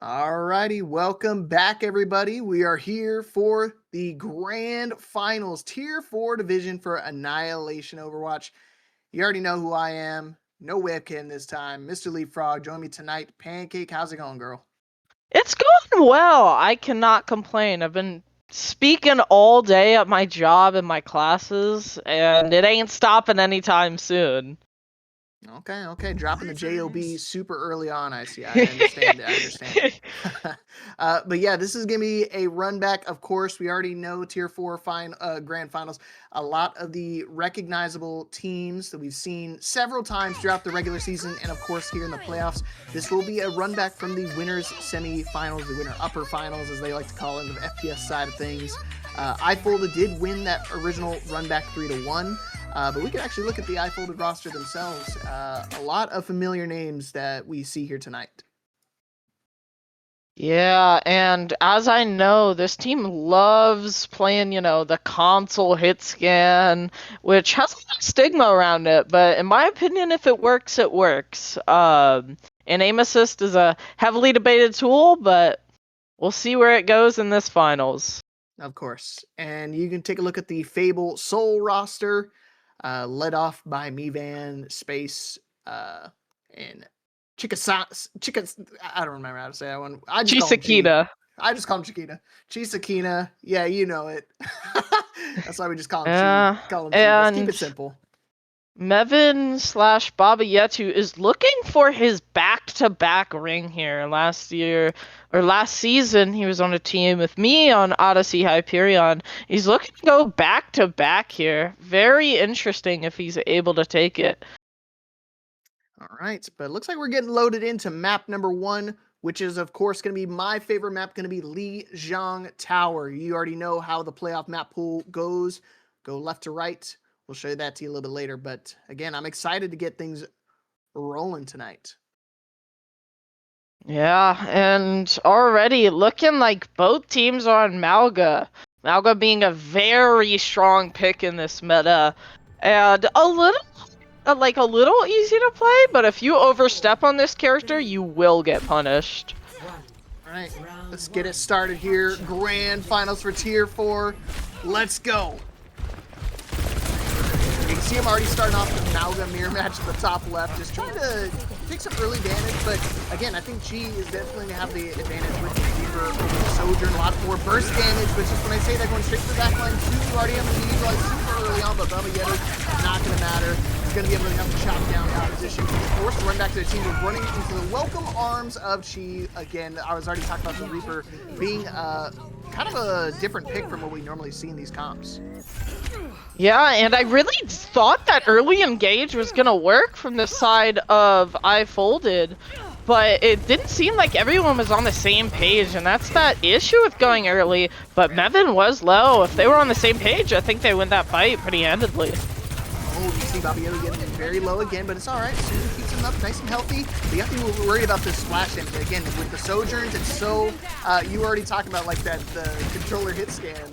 Alrighty, welcome back, everybody. We are here for the grand finals, Tier 4 division for Annihilation Overwatch. You already know who I am. No webcam this time. Mr. Leapfrog, join me tonight. Pancake, how's it going, girl? It's going well. I cannot complain. I've been speaking all day at my job and my classes, and it ain't stopping anytime soon. Okay. Dropping the JOB super early on, I see. I understand it. But yeah, this is going to be a run back. Of course, we already know Tier 4 grand finals. A lot of the recognizable teams that we've seen several times throughout the regular season, and of course here in the playoffs. This will be a run back from the winners semi-finals, the winner upper finals, as they like to call it, in the FPS side of things. iFolded did win that original run back 3-1. But we can actually look at the iFolded roster themselves. A lot of familiar names that we see here tonight. Yeah, and as I know, this team loves playing, the console hit scan, which has a lot of stigma around it, but in my opinion, if it works, it works. And aim assist is a heavily debated tool, but we'll see where it goes in this finals. Of course. And you can take a look at the FABLE Soul roster. Led off by Mivan, Space, and I don't remember how to say that one. I just call him Chiquita. Chisakina. Yeah, you know it. That's why we just call him Chi. Let's keep it simple. Mevin / Baba Yetu is looking for his back-to-back ring here. Last season, he was on a team with me on Odyssey Hyperion. He's looking to go back-to-back here. Very interesting if he's able to take it. All right, but it looks like we're getting loaded into map number 1, which is, of course, going to be my favorite map, going to be Lijiang Tower. You already know how the playoff map pool goes. Go left to right. We'll show you that to you a little bit later. But again, I'm excited to get things rolling tonight. Yeah, and already looking like both teams are on Malga. Malga being a very strong pick in this meta. And a little easy to play, but if you overstep on this character, you will get punished. All right, let's get it started here. Grand finals for Tier 4. Let's go. You can see him already starting off with Malga mirror match at the top left, just trying to take some early damage. But again, I think Chi is definitely going to have the advantage with the Reaper over the Sojourn. A lot more burst damage, but just when I say that, going straight to the back line, too, already having to utilize super early on, but Baba Yetu, not going to matter. He's going to be able to have to chop down the opposition. He's forced to run back to the team. We're running into the welcome arms of Chi. Again, I was already talking about the Reaper being kind of a different pick from what we normally see in these comps. Yeah, and I really thought that early engage was gonna work from the side of iFolded, but it didn't seem like everyone was on the same page, and that's that issue with going early. But Mevin was low. If they were on the same page, I think they win that fight pretty handedly. Oh, you see Baba Yetu getting very low again, but it's all right. Soon keeps him up nice and healthy. But you have to be worried about this splash damage. Again, with the Sojourns, it's so... you were already talking about like that the controller hit scan.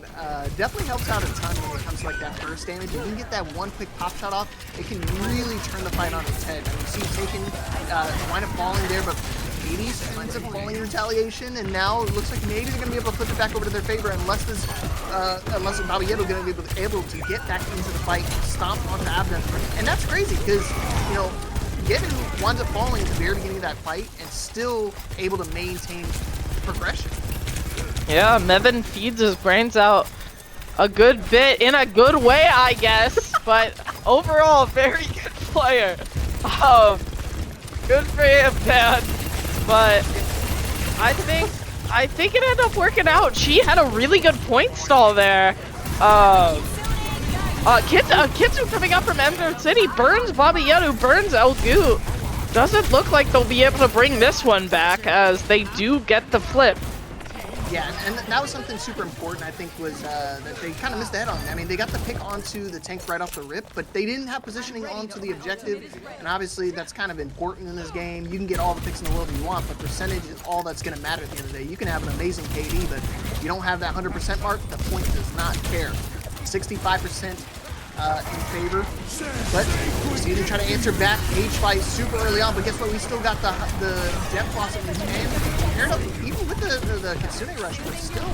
Definitely helps out a ton when it comes to like that burst damage. If you can get that one quick pop shot off, it can really turn the fight on its head. I mean, you see him taking, wind up falling there, but Hades winds up falling in retaliation, and now it looks like maybe they're going to be able to flip it back over to their favor unless Baba Yetu is going to be able to get back into the fight, stomp onto Abden. And that's crazy because, you know, Yetu winds up falling at the very beginning of that fight and still able to maintain progression. Yeah, Mevin feeds his brains out a good bit in a good way, I guess, but overall, very good player. Good for him, man. But I think it ended up working out. She had a really good point stall there. Kitsu coming up from Emerald City burns Baba Yetu, burns Elgu. Doesn't look like they'll be able to bring this one back as they do get the flip. Yeah, and that was something super important, I think, was that they kind of missed the head on. I mean, they got the pick onto the tank right off the rip, but they didn't have positioning onto the objective, and obviously that's kind of important in this game. You can get all the picks in the world you want, but percentage is all that's going to matter at the end of the day. You can have an amazing KD, but if you don't have that 100% mark, the point does not care. 65% in favor, but see them try to answer back. H fight super early on, but guess what? We still got the depth loss in his hand. paired up even with the Kitsune Rush, but still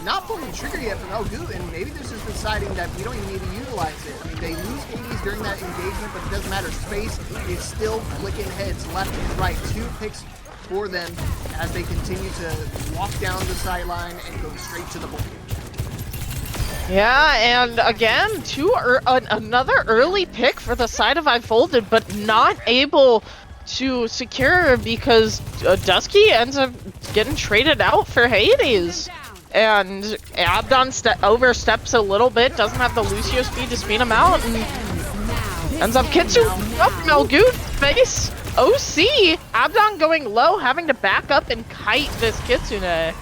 not pulling the trigger yet from Elgoot, and maybe they're just deciding that we don't even need to utilize it. I mean, they lose Hades during that engagement, but it doesn't matter. Space is still flicking heads left and right. 2 picks for them as they continue to walk down the sideline and go straight to the ball. Yeah, and again, another early pick for the side of iFolded, but not able to secure because Dusky ends up getting traded out for Hades. And Abdon oversteps a little bit, doesn't have the Lucio speed to speed him out, and ends up Kitsune up Elgoot face. OC, Abdon going low, having to back up and kite this Kitsune.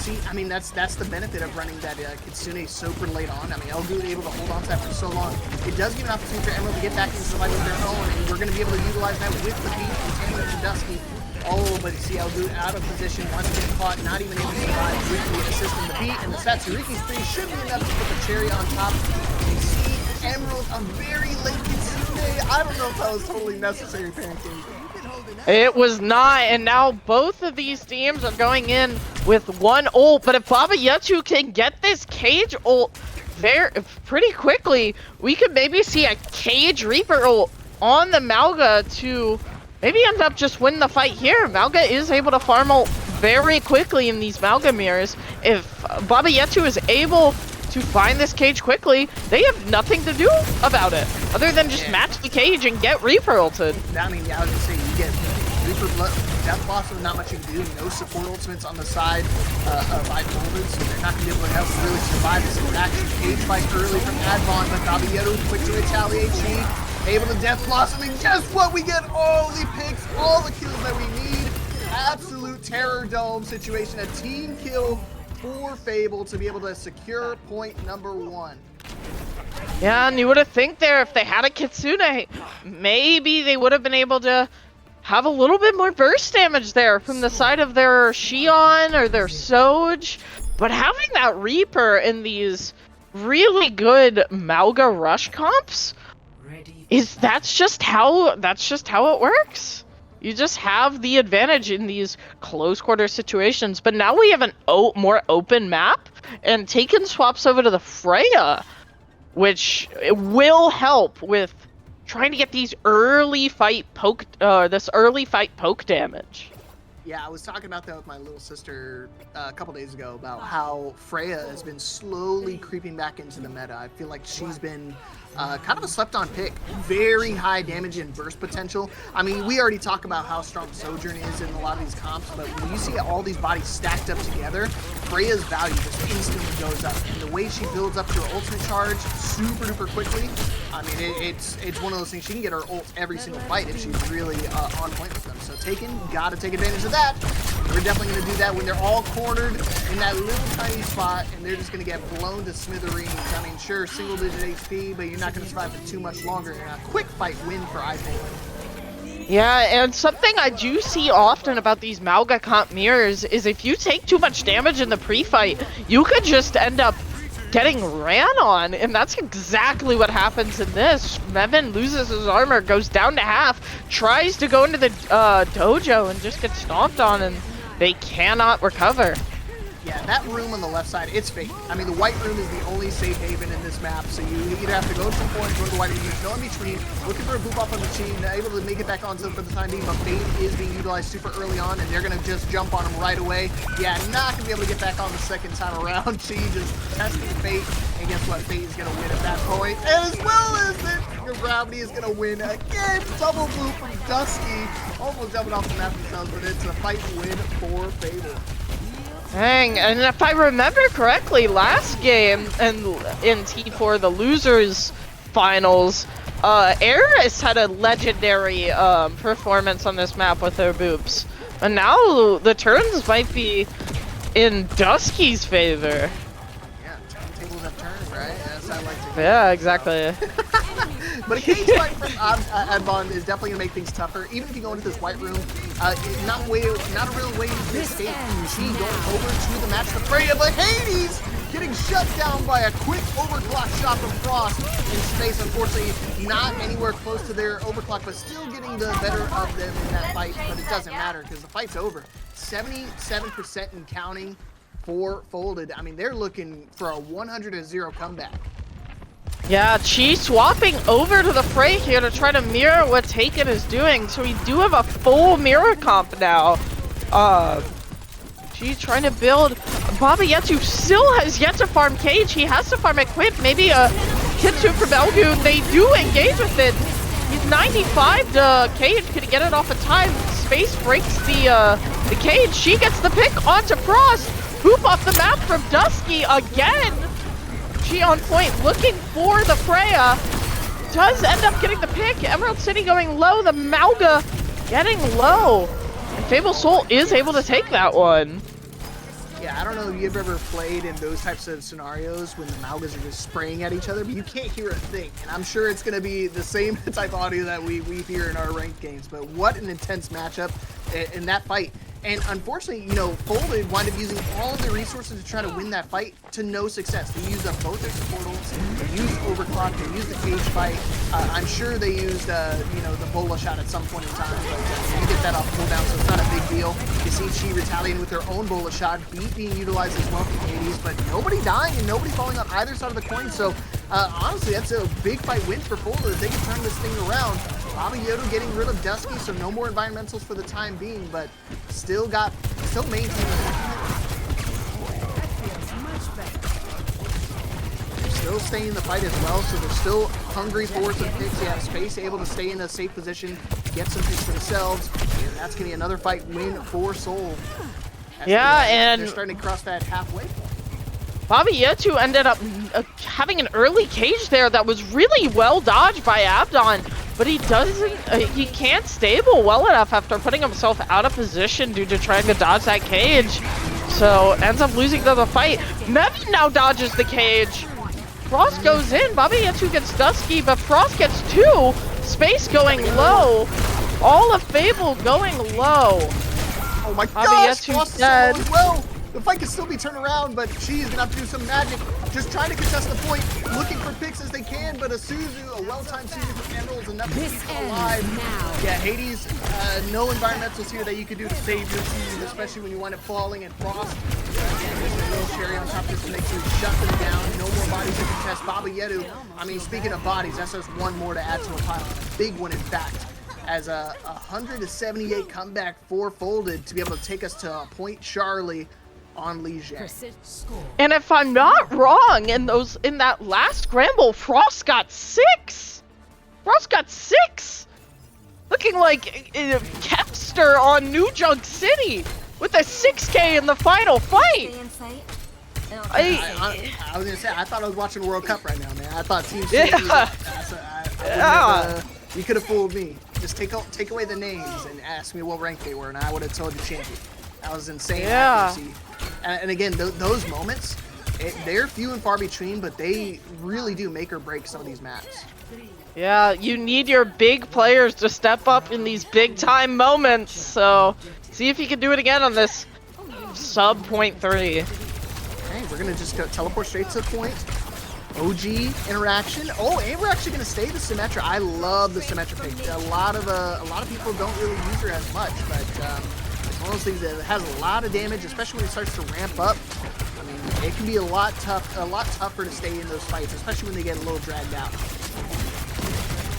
See, I mean, that's the benefit of running that Kitsune super late on. I mean, Elgoot able to hold on to that for so long. It does give an opportunity for Emerald to get back into the fight with their own, and we're going to be able to utilize that with the beat and Tamer and Dusky. Oh, but see Elgoot out of position, once again caught, not even able to survive. Ricky assisting the beat, and the Satsuriki's 3 should be enough to put the cherry on top. We see Emerald, a very late Kitsune. I don't know if that was totally necessary, Pancake. It was not, and now both of these teams are going in with 1 ult, but if Baba Yetu can get this Cage ult pretty quickly, we could maybe see a Cage Reaper ult on the Malga to maybe end up just winning the fight here. Malga is able to farm ult very quickly in these Malga mirrors. If Baba Yetu is able to find this Cage quickly, they have nothing to do about it other than just match the Cage and get Reaper ulted. I mean, yeah, I was gonna say, you get Reaper Death Blossom, not much you can do. No support ultimates on the side of iFolded, so they're not gonna be able to help really survive this interaction. Cage fight early from Advon, but Gabiero quick to retaliate. She able to Death Blossom, and guess what? We get all the picks, all the kills that we need. Absolute Terror Dome situation, a team kill for FABLE to be able to secure point number 1. Yeah, and you would have think there if they had a Kitsune, maybe they would have been able to have a little bit more burst damage there from the side of their Xion or their Soj. But having that Reaper in these really good Malga rush comps that's just how it works. You just have the advantage in these close quarter situations. But now we have an more open map, and Taken swaps over to the Freya, which will help with trying to get these early fight poke damage. Yeah, I was talking about that with my little sister a couple days ago about how Freya has been slowly creeping back into the meta. I feel like she's been kind of a slept-on pick. Very high damage and burst potential. I mean, we already talk about how strong Sojourn is in a lot of these comps, but when you see all these bodies stacked up together, Freya's value just instantly goes up. And the way she builds up to her ultimate charge super duper quickly, I mean, it's one of those things. She can get her ult every single fight if she's really on point with them. So Taken, gotta take advantage of that. We're definitely gonna do that when they're all cornered in that little tiny spot, and they're just gonna get blown to smithereens. I mean, sure, single-digit HP, but you're not gonna survive for too much longer. And a quick fight win for iFolded. Yeah, and something I do see often about these Malga comp mirrors is if you take too much damage in the pre-fight, you could just end up getting ran on, and that's exactly what happens in this. Mevin loses his armor, goes down to half, tries to go into the dojo and just gets stomped on, and they cannot recover. Yeah, that room on the left side, it's fake. I mean, the white room is the only safe haven in this map, so you either have to go to the point, go to the white room, there's no in between, looking for a boop off on the machine, able to make it back on for the time being, but Fate is being utilized super early on, and they're going to just jump on him right away. Yeah, not going to be able to get back on the second time around. She just testing Fate, and guess what? Fate is going to win at that point, as well as the Gravity is going to win again. Double boop from Dusky, almost jumping off the map themselves, but it's a fight win for FABLE. Dang, and if I remember correctly, last game in T4, the losers finals, Eris had a legendary performance on this map with their boops. And now the turns might be in Dusky's favor. Yeah, tables have turned, right? That's how I like to. Yeah, exactly. But a cage fight from Advon is definitely going to make things tougher. Even if you go into this white room, not a real way to escape She going over to the match to Freya, but Hades getting shut down by a quick overclock shot from Frost in space. Unfortunately, not anywhere close to their overclock, but still getting the better of them in that fight. But it doesn't matter because the fight's over. 77% and counting for Folded. I mean, they're looking for a 100-0 comeback. Yeah, Chi swapping over to the Frey here to try to mirror what Taken is doing. So we do have a full mirror comp now. She's trying to build. Baba Yetu still has yet to farm Cage. He has to farm Equip. Maybe a Kitsu from Belgu. They do engage with it. He's 95 to Cage. Can he get it off in time? Space breaks the Cage. She gets the pick onto Frost. Hoop off the map from Dusky again. She on point looking for the Freya. Does end up getting the pick. Emerald City going low. The Mauga getting low. And Fable Soul is able to take that one. Yeah, I don't know if you've ever played in those types of scenarios when the Maugas are just spraying at each other, but you can't hear a thing. And I'm sure it's going to be the same type of audio that we hear in our ranked games. But what an intense matchup in that fight. And unfortunately, you know, Folded wind up using all of their resources to try to win that fight to no success. They used up both their support ults, they used Overclock, they used the Cage fight. I'm sure they used, you know, the Bola shot at some point in time, but you get that off cooldown, so it's not a big deal. You see Chi retaliating with their own Bola shot, Beat being utilized as well from Hades, but nobody dying and nobody falling on either side of the coin. So honestly, that's a big fight win for Folded. They can turn this thing around. Baba Yoda getting rid of Dusky, so no more environmentals for the time being, but still maintaining still staying in the fight as well, so they're still hungry for some picks. They have space, able to stay in a safe position, get some picks for themselves, and that's going to be another fight win for Soul. And they're starting to cross that halfway point. Baba Yetu ended up having an early Cage there that was really well dodged by Abdon, but he can't stable well enough after putting himself out of position due to trying to dodge that Cage. So ends up losing the fight. Nevin now dodges the Cage. Frost goes in, Baba Yetu gets Dusky, but Frost gets two. Space going low. All of Fable going low. Oh my gosh, Frost is dead as well. The fight can still be turned around, but she's gonna have to do some magic. Just trying to contest the point, looking for picks as they can, but a Suzu, a well-timed Suzu from Emerald is enough to keep them alive. Yeah, Hades, no environmentals here that you can do to save your team, especially when you wind up falling and Frost. Again, there's a little cherry on top just to make sure you shut them down. No more bodies to contest. Baba Yetu, I mean, speaking of bodies, that's just one more to add to the pile. A big one, in fact, as a 178 comeback for Folded to be able to take us to a point Charlie on Liege. And if I'm not wrong, in that last scramble, Frost got 6. Frost got 6, looking like Kepster on New Junk City with a 6K in the final fight. I was gonna say, I thought I was watching World Cup right now, man. I thought Team Yeah. You could have fooled me. Just take away the names and ask me what rank they were, and I would have told you champion. That was insane accuracy. And again, those moments, they're few and far between, but they really do make or break some of these maps. Yeah, you need your big players to step up in these big time moments. So see if you can do it again on this sub .3. Okay, we're gonna just go teleport straight to the point. OG interaction. Oh, and we're actually gonna stay the Symmetra. I love the Symmetra pick. A lot of people don't really use her as much, but it's one of those things that has a lot of damage, especially when it starts to ramp up. I mean, it can be a lot tougher to stay in those fights, especially when they get a little dragged out.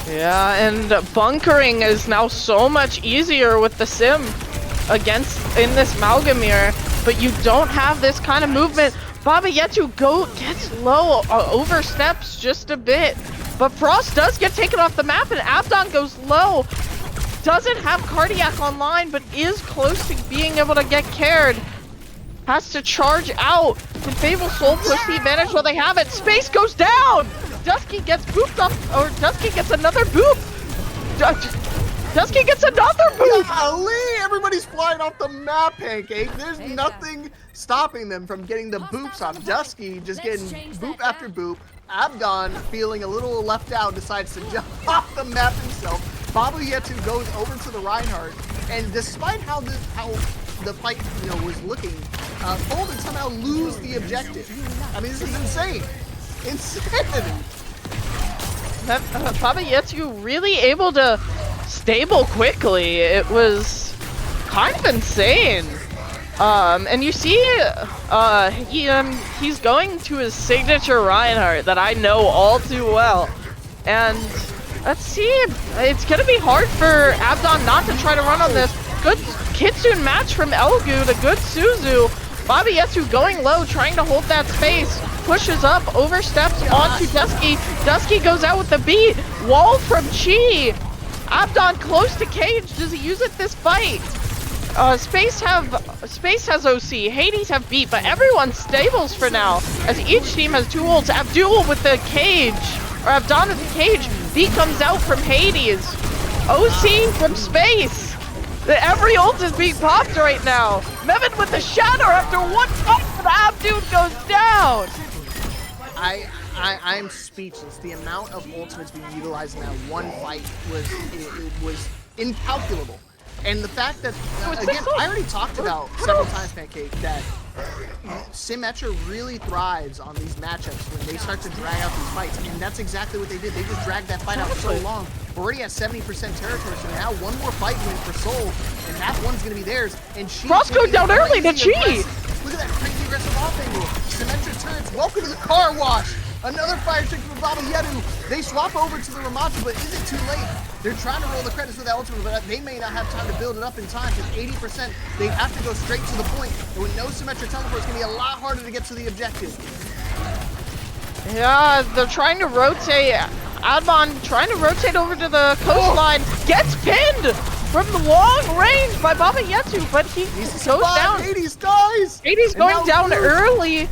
Yeah, and bunkering is now so much easier with the Sim in this Malgamir, but you don't have this kind of movement. Baba Yetu gets low, oversteps just a bit, but Frost does get taken off the map, and Abdon goes low. Doesn't have Cardiac online, but is close to being able to get cared. Has to charge out. Can Fable Soul push the advantage while they have it? Space goes down! Dusky gets booped off, or Dusky gets another boop! Dusky gets another boop! Golly, everybody's flying off the map, Pancake. There's nothing stopping them from getting the boops off. Dusky just getting boop after boop. Abdon, feeling a little left out, decides to jump off the map himself. Baba Yetu goes over to the Reinhardt, And despite how the fight was looking, FABLE somehow lose the objective. I mean, this is insane. Insanity. Baba Yetu really able to stable quickly. It was kind of insane. And you see, he's going to his signature Reinhardt that I know all too well. And let's see, it's gonna be hard for Abdon not to try to run on this. Good Kitsune match from Elgood, a good Suzu. Baba Yetu going low, trying to hold that space. Pushes up, oversteps onto Dusky. Dusky goes out with the beat. Wall from Chi. Abdon close to Cage. Does he use it this fight? Space has OC, Hades have beat, but everyone's stables for now, as each team has 2 ults. Abdul with the Cage, or Abdon with the Cage. Beat comes out from Hades. OC from Space. Every ult is being popped right now. Mevin with the Shatter after 1 fight, but Abdul goes down. I'm speechless. The amount of ultimates being utilized in that one fight was incalculable. And the fact that, again, I already talked about several times, Pancake, that Symmetra really thrives on these matchups when they start to drag out these fights. And that's exactly what they did. They just dragged that fight out so long. Already at 70% territory, so now one more fight win for Soul, and that one's going to be theirs. And she Frost goes down early to Chi. Look at that crazy aggressive off angle. Symmetra turns. Welcome to the car wash. Another fire trick from Baba Yetu. They swap over to the Ramatsu, but is it too late? They're trying to roll the credits with that ultimate, but they may not have time to build it up in time because 80%, they have to go straight to the point. And with no Symmetra teleport, it's going to be a lot harder to get to the objective. Yeah, they're trying to rotate. Admon trying to rotate over to the coastline. Gets pinned from the long range by Baba Yetu, but he goes down. Hades dies! Hades going down early.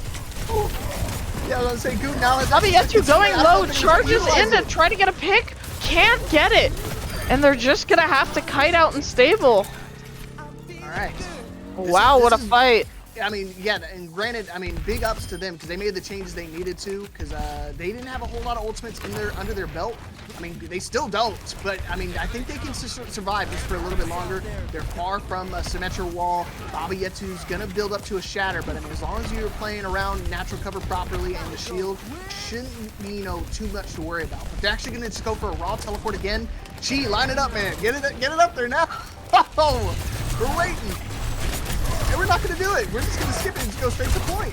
Yeah, I was gonna say, Goot now has Baba Yetu going low, charges in to try to get a pick. Can't get it. And they're just gonna have to kite out and stable. Alright. Wow, what a fight. I mean, yeah, and granted, I mean, big ups to them because they made the changes they needed to because they didn't have a whole lot of ultimates under their belt. I mean, they still don't, but I mean, I think they can survive just for a little bit longer. They're far from a Symmetra wall. Baba Yetu's gonna build up to a Shatter, but I mean, as long as you're playing around natural cover properly and the shield, shouldn't be, too much to worry about. But they're actually gonna just go for a raw teleport again. Chi, line it up, man. Get it up there now. Oh, we're waiting. And we're not going to do it. We're just going to skip it and just go straight to point.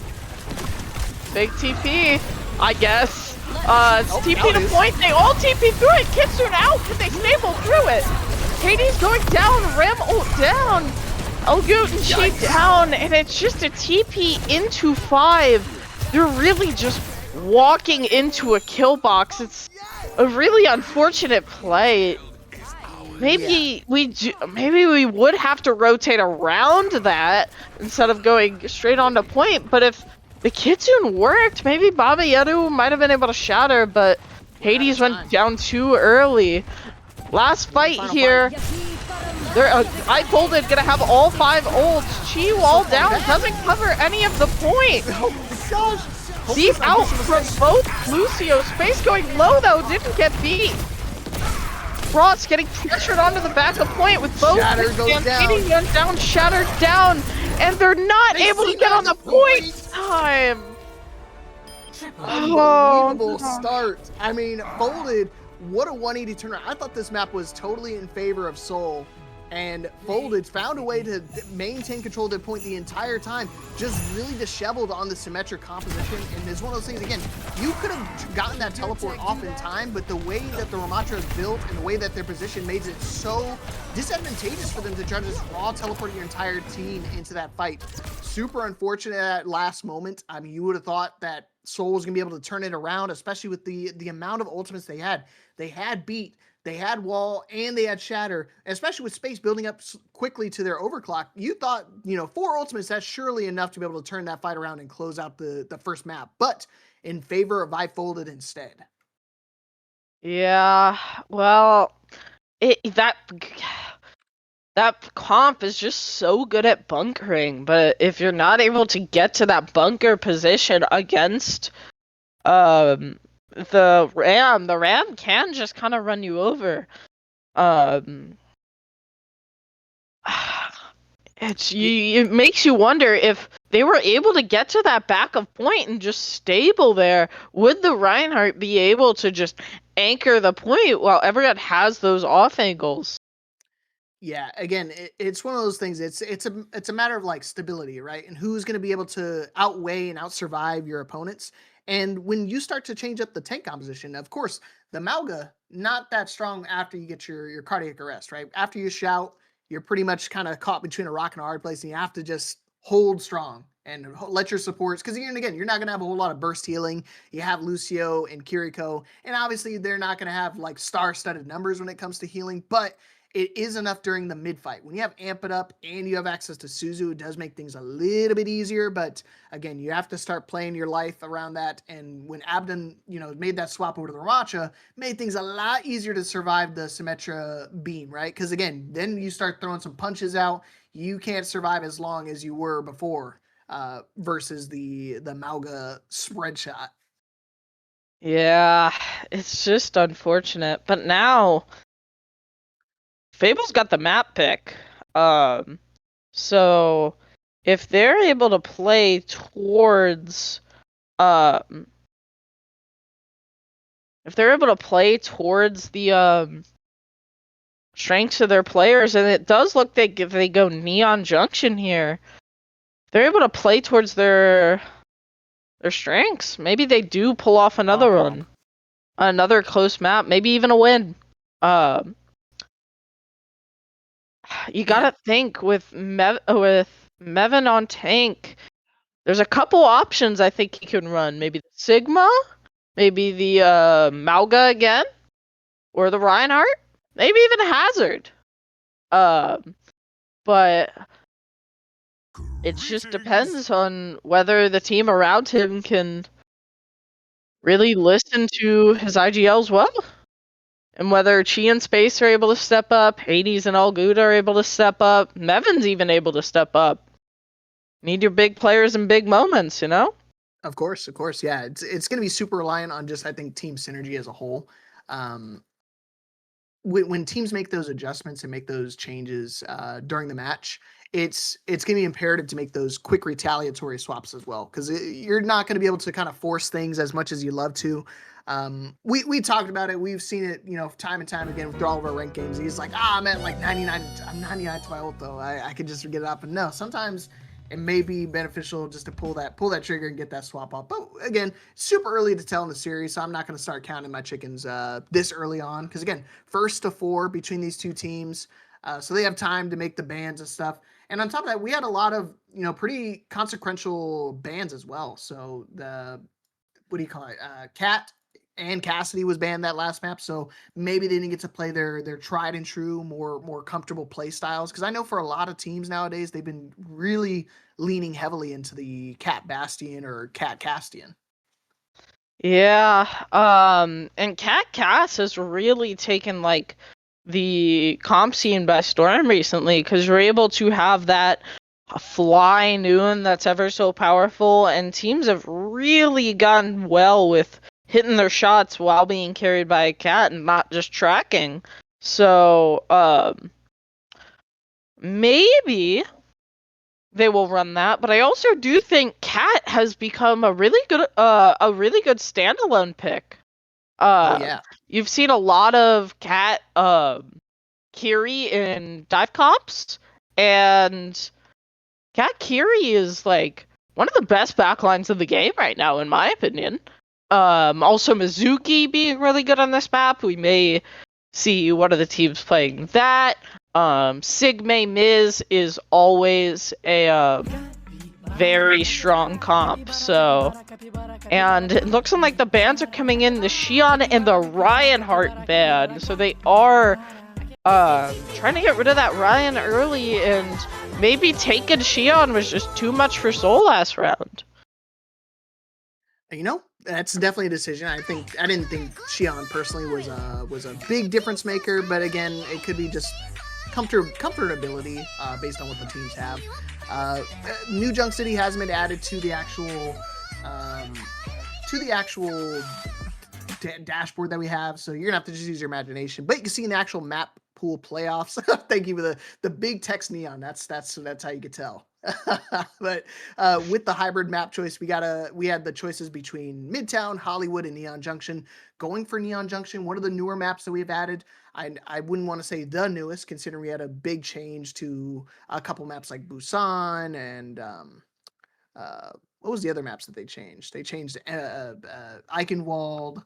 Big TP, I guess. TP to point. They all TP through it. Kitsune out. Can they stable through it? Hades going down. Ram ult down. Elgood and Chi down. And it's just a TP into 5. They're really just walking into a kill box. It's a really unfortunate play. Maybe we would have to rotate around that instead of going straight on to point, but if the Kitsune worked, maybe Baba Yetu might have been able to Shatter, but Hades went down too early. Last fight here. I folded, gonna have all 5 ults. Chi wall down, doesn't cover any of the point. Oh my gosh! Beat out from both Lucio. Space going low though, didn't get beat. Frost getting pressured onto the back of point with both Shatter goes down, Shattered down, and they're not able to get on the point time. Unbelievable start. I mean, Folded, what a 180 turnaround. I thought this map was totally in favor of Soul, and Folded found a way to maintain control of their point the entire time, just really disheveled on the Symmetra composition. And it's one of those things, again, you could have gotten that teleport off in time, but the way that the Ramatra is built and the way that their position makes it so disadvantageous for them to try to just raw teleport your entire team into that fight. Super unfortunate at that last moment. I mean, you would have thought that Soul was going to be able to turn it around, especially with the amount of ultimates they had. They had beat, they had wall, and they had Shatter, especially with Space building up quickly to their overclock. You thought, 4 ultimates, that's surely enough to be able to turn that fight around and close out the first map, but in favor of I Folded instead. Yeah, well, that comp is just so good at bunkering, but if you're not able to get to that bunker position against the Ram can just kind of run you over. It makes you wonder if they were able to get to that backup point and just stable there. Would the Reinhardt be able to just anchor the point while everyone has those off angles? Yeah, again, it's one of those things. It's a matter of like stability, right? And who's going to be able to outweigh and outsurvive your opponents. And when you start to change up the tank composition, of course, the Malga not that strong after you get your cardiac arrest, right? After you shout, you're pretty much kind of caught between a rock and a hard place, and you have to just hold strong and let your supports, because again, you're not going to have a whole lot of burst healing. You have Lucio and Kiriko, and obviously they're not going to have like star-studded numbers when it comes to healing, but it is enough during the mid fight. When you have Amp It Up and you have access to Suzu, it does make things a little bit easier. But again, you have to start playing your life around that. And when Abden, made that swap over to the Racha, made things a lot easier to survive the Symmetra beam, right? Because again, then you start throwing some punches out. You can't survive as long as you were before versus the Malga spread shot. Yeah, it's just unfortunate. But now Fable's got the map pick. So if they're able to play towards the strengths of their players, and it does look like if they go Neon Junction here, they're able to play towards their strengths. Maybe they do pull off another run. Another close map, maybe even a win. You gotta think with Mevin on tank, there's a couple options I think he can run. Maybe the Sigma, maybe the Malga again, or the Reinhardt, maybe even Hazard. But it just depends on whether the team around him can really listen to his IGLs well. And whether Chi and Space are able to step up, Hades and All Good are able to step up, Mevin's even able to step up. Need your big players in big moments, you know? Of course, yeah. It's going to be super reliant on just, I think, team synergy as a whole. When teams make those adjustments and make those changes during the match, it's going to be imperative to make those quick retaliatory swaps as well, because you're not going to be able to kind of force things as much as you love to. We talked about it. We've seen it, time and time again with all of our ranked games. He's like, I'm at like 99. I'm 99 to my ult though. I can just get it up. And no, sometimes it may be beneficial just to pull that trigger and get that swap off. But again, super early to tell in the series, so I'm not going to start counting my chickens this early on. Because again, 1st to 4 between these two teams, so they have time to make the bans and stuff. And on top of that, we had a lot of pretty consequential bans as well. So the Cat and Cassidy was banned that last map, so maybe they didn't get to play their tried and true, more comfortable play styles. Because I know for a lot of teams nowadays, they've been really leaning heavily into the Cat Bastion or Cat Castian. Yeah, and Cat Cass has really taken like the comp scene by storm recently, because you're able to have that fly noon that's ever so powerful, and teams have really gotten well with hitting their shots while being carried by a cat and not just tracking. So, maybe they will run that, but I also do think Cat has become a really good standalone pick. Yeah. You've seen a lot of Cat Kiri in dive comps, and Cat Kiri is like one of the best backlines of the game right now, in my opinion. Also Mizuki being really good on this map. We may see one of the teams playing that. Sigma Miz is always a very strong comp. So, and it looks like the bans are coming in, the Xion and the Reinhardt ban. So they are trying to get rid of that Ryan early, and maybe taking Xion was just too much for Soul last round. That's definitely a decision. I didn't think Xion personally was a big difference maker, but again, it could be just comfortability based on what the teams have. New Junk City hasn't been added to the actual dashboard that we have, so you're gonna have to just use your imagination. But you can see in the actual map pool playoffs. Thank you for the big text neon. That's how you could tell. But with the hybrid map choice, we had the choices between Midtown, Hollywood, and Neon Junction. Going for Neon Junction, one of the newer maps that we've added. I wouldn't want to say the newest, considering we had a big change to a couple maps like Busan and what was the other maps that they changed? They changed Eichenwald.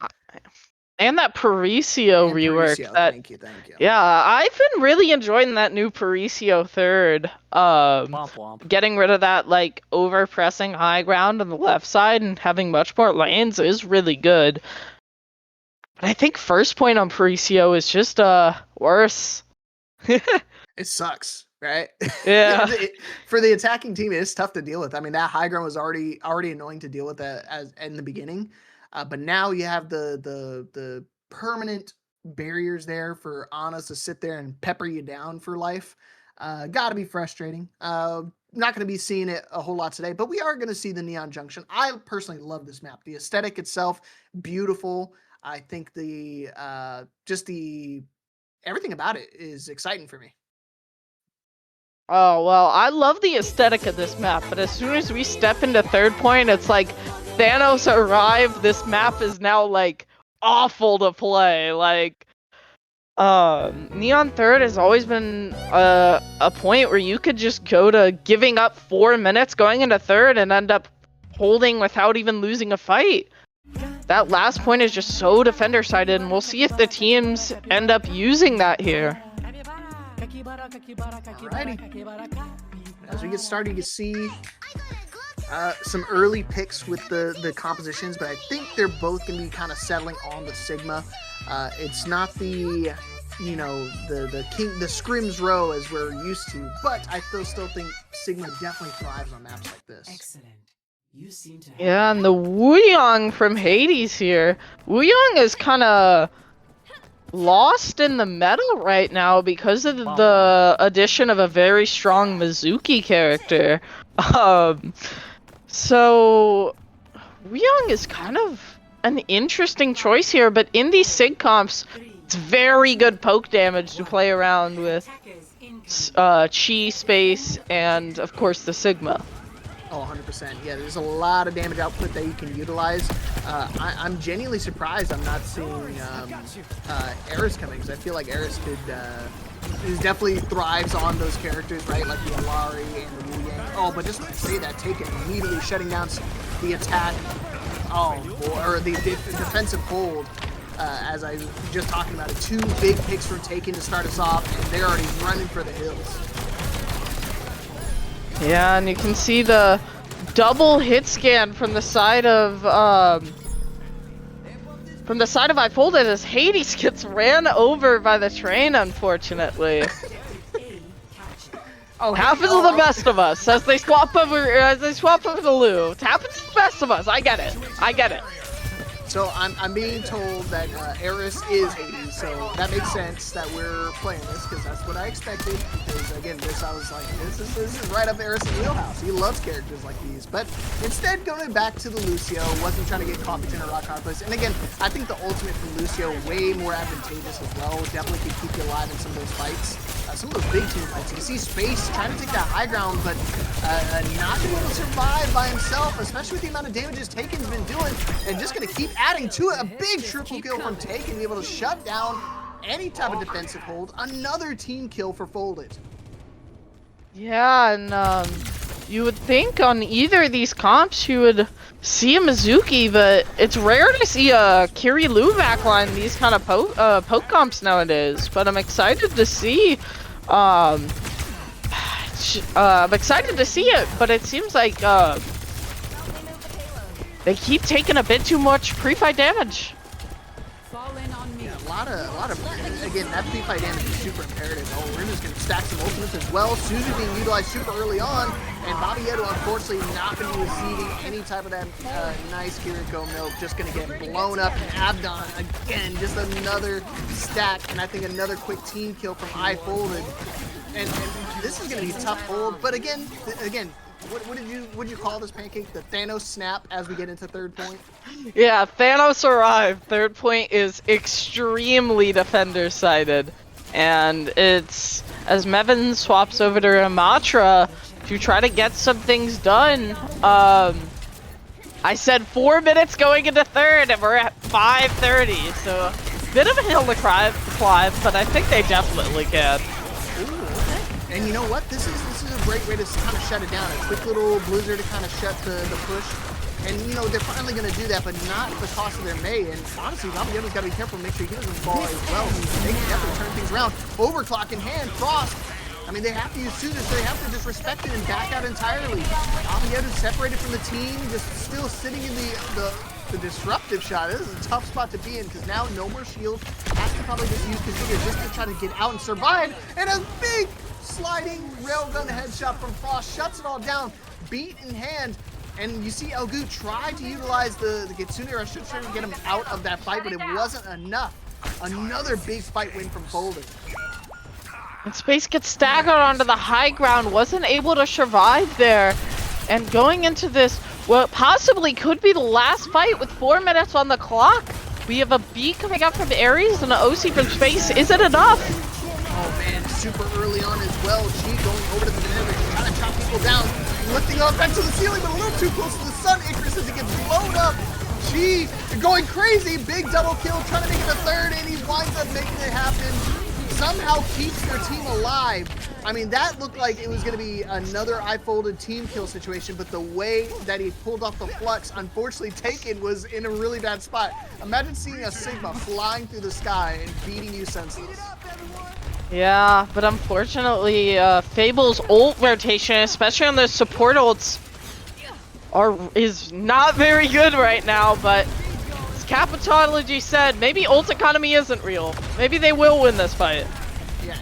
And that Parisi And rework. Parisi. That, thank you. Yeah, I've been really enjoying that new Parisi third. Womp womp. Getting rid of that like over pressing high ground on the left side and having much more lanes is really good. But I think first point on Parisi is just worse. It sucks, right? Yeah. For the attacking team, it's tough to deal with. I mean, that high ground was already annoying to deal with as in the beginning, but now you have the permanent barriers there for Anas to sit there and pepper you down for life. Got to be frustrating. Not going to be seeing it a whole lot today, but we are going to see the Neon Junction. I personally love this map. The aesthetic itself, beautiful. I think everything about it is exciting for me. Oh, well, I love the aesthetic of this map, but as soon as we step into third point, it's like Thanos arrived. This map is now like awful to play. Like, Neon third has always been a point where you could just go to giving up 4 minutes going into third and end up holding without even losing a fight. That last point is just so defender-sided, and we'll see if the teams end up using that here. Alrighty. As we get started, you can see some early picks with the compositions, but I think they're both going to be kind of settling on the Sigma. It's not the Scrims row as we're used to, but I still think Sigma definitely thrives on maps like this. Excellent. You seem to have Yeah, and the Wuyong from Hades here. Wuyong is kind of lost in the meta right now because of the addition of a very strong Mizuki character. So Wuyong is kind of an interesting choice here, but in these Sig comps, it's very good poke damage to play around with Chi, Space, and of course the Sigma. Oh, 100%. Yeah, there's a lot of damage output that you can utilize. I'm genuinely surprised I'm not seeing Eris coming, because I feel like Eris definitely thrives on those characters, right? Like the Alari and the Wu Yang. Oh, but just to say that, Taken immediately shutting down the attack. Oh, boy, or the defensive hold. As I was just talking about it, 2 big picks from Taken to start us off, and they're already running for the hills. Yeah, and you can see the double hit scan from the side of iFolded as Hades gets ran over by the train, unfortunately. Oh, happens to the best of us as they swap over the loot. Happens to the best of us. I get it. So I'm being told that Eris is Hades, so that makes sense that we're playing this, because that's what I expected. Because again, I was like, this is right up Eris' wheelhouse. He loves characters like these. But instead, going back to the Lucio, wasn't trying to get caught between a rock hard place. And again, I think the ultimate from Lucio way more advantageous as well. Definitely could keep you alive in some of those fights. Some of those big team fights. You can see Space trying to take that high ground, but not being able to survive by himself, especially with the amount of damages Taken's been doing, and just going to keep adding to it. A big triple kill from Taken, be able to shut down any type of defensive hold. Another team kill for Folded. Yeah, and you would think on either of these comps you would see a Mizuki, but it's rare to see a Kiri Lu backline these kind of poke comps nowadays. But I'm excited to see. I'm excited to see it, but it seems like they keep taking a bit too much pre-fight damage. Yeah, a lot of again, that pre-fight damage is super imperative. Oh, Runa's going to stack some ultimates as well. Suzu being utilized super early on, and Bobby Edo unfortunately not going to be receiving any type of that nice Kiriko milk. Just going to get blown up. And Abdon, again, just another stack, and I think another quick team kill from iFolded. And this is going to be a tough hold, but again, what did you call this, Pancake? The Thanos snap as we get into third point? Yeah, Thanos arrived. Third point is extremely defender-sided. And it's, as Mevin swaps over to Ramatra to try to get some things done, I said 4 minutes going into third, and we're at 5:30, so bit of a hill to climb, but I think they definitely can. Ooh, okay. And you know what? This is a great way to kind of shut it down. A quick little blizzard to kind of shut the push. And you know, they're finally going to do that, but not at the cost of their Mei. And honestly, Rabiato's got to be careful to make sure he doesn't fall as well. They can definitely turn things around. Overclock in hand, Frost. I mean, they have to use Suzu, so they have to just respect it and back out entirely. Rabiato's separated from the team, just still sitting in the disruptive shot. This is a tough spot to be in because now no more shield. Has to probably just use Configure just to try to get out and survive. And a big sliding railgun headshot from Frost shuts it all down, beat in hand. And you see Elgu tried to utilize the Kitsune Rush to try to get him out of that fight, but it wasn't enough. Another big fight win from Folded. And Space gets staggered onto the high ground, wasn't able to survive there. And going into this, what possibly could be the last fight with 4 minutes on the clock, we have a B coming up from Ares and an OC from Space. Is it enough? Oh man, super early on as well. G going over to the banana, trying to chop people down, lifting up back to the ceiling, but a little too close to the sun. Icarus as he gets blown up. G going crazy, big double kill, trying to make it a third, and he winds up making it happen. Somehow keeps their team alive. I mean, that looked like it was going to be another I-folded team kill situation, but the way that he pulled off the flux, unfortunately Taken was in a really bad spot. Imagine seeing a Sigma flying through the sky and beating you senseless. Yeah, but unfortunately, Fable's ult rotation, especially on the support ults, is not very good right now, but as Capitology said, maybe ult economy isn't real. Maybe they will win this fight. Yeah,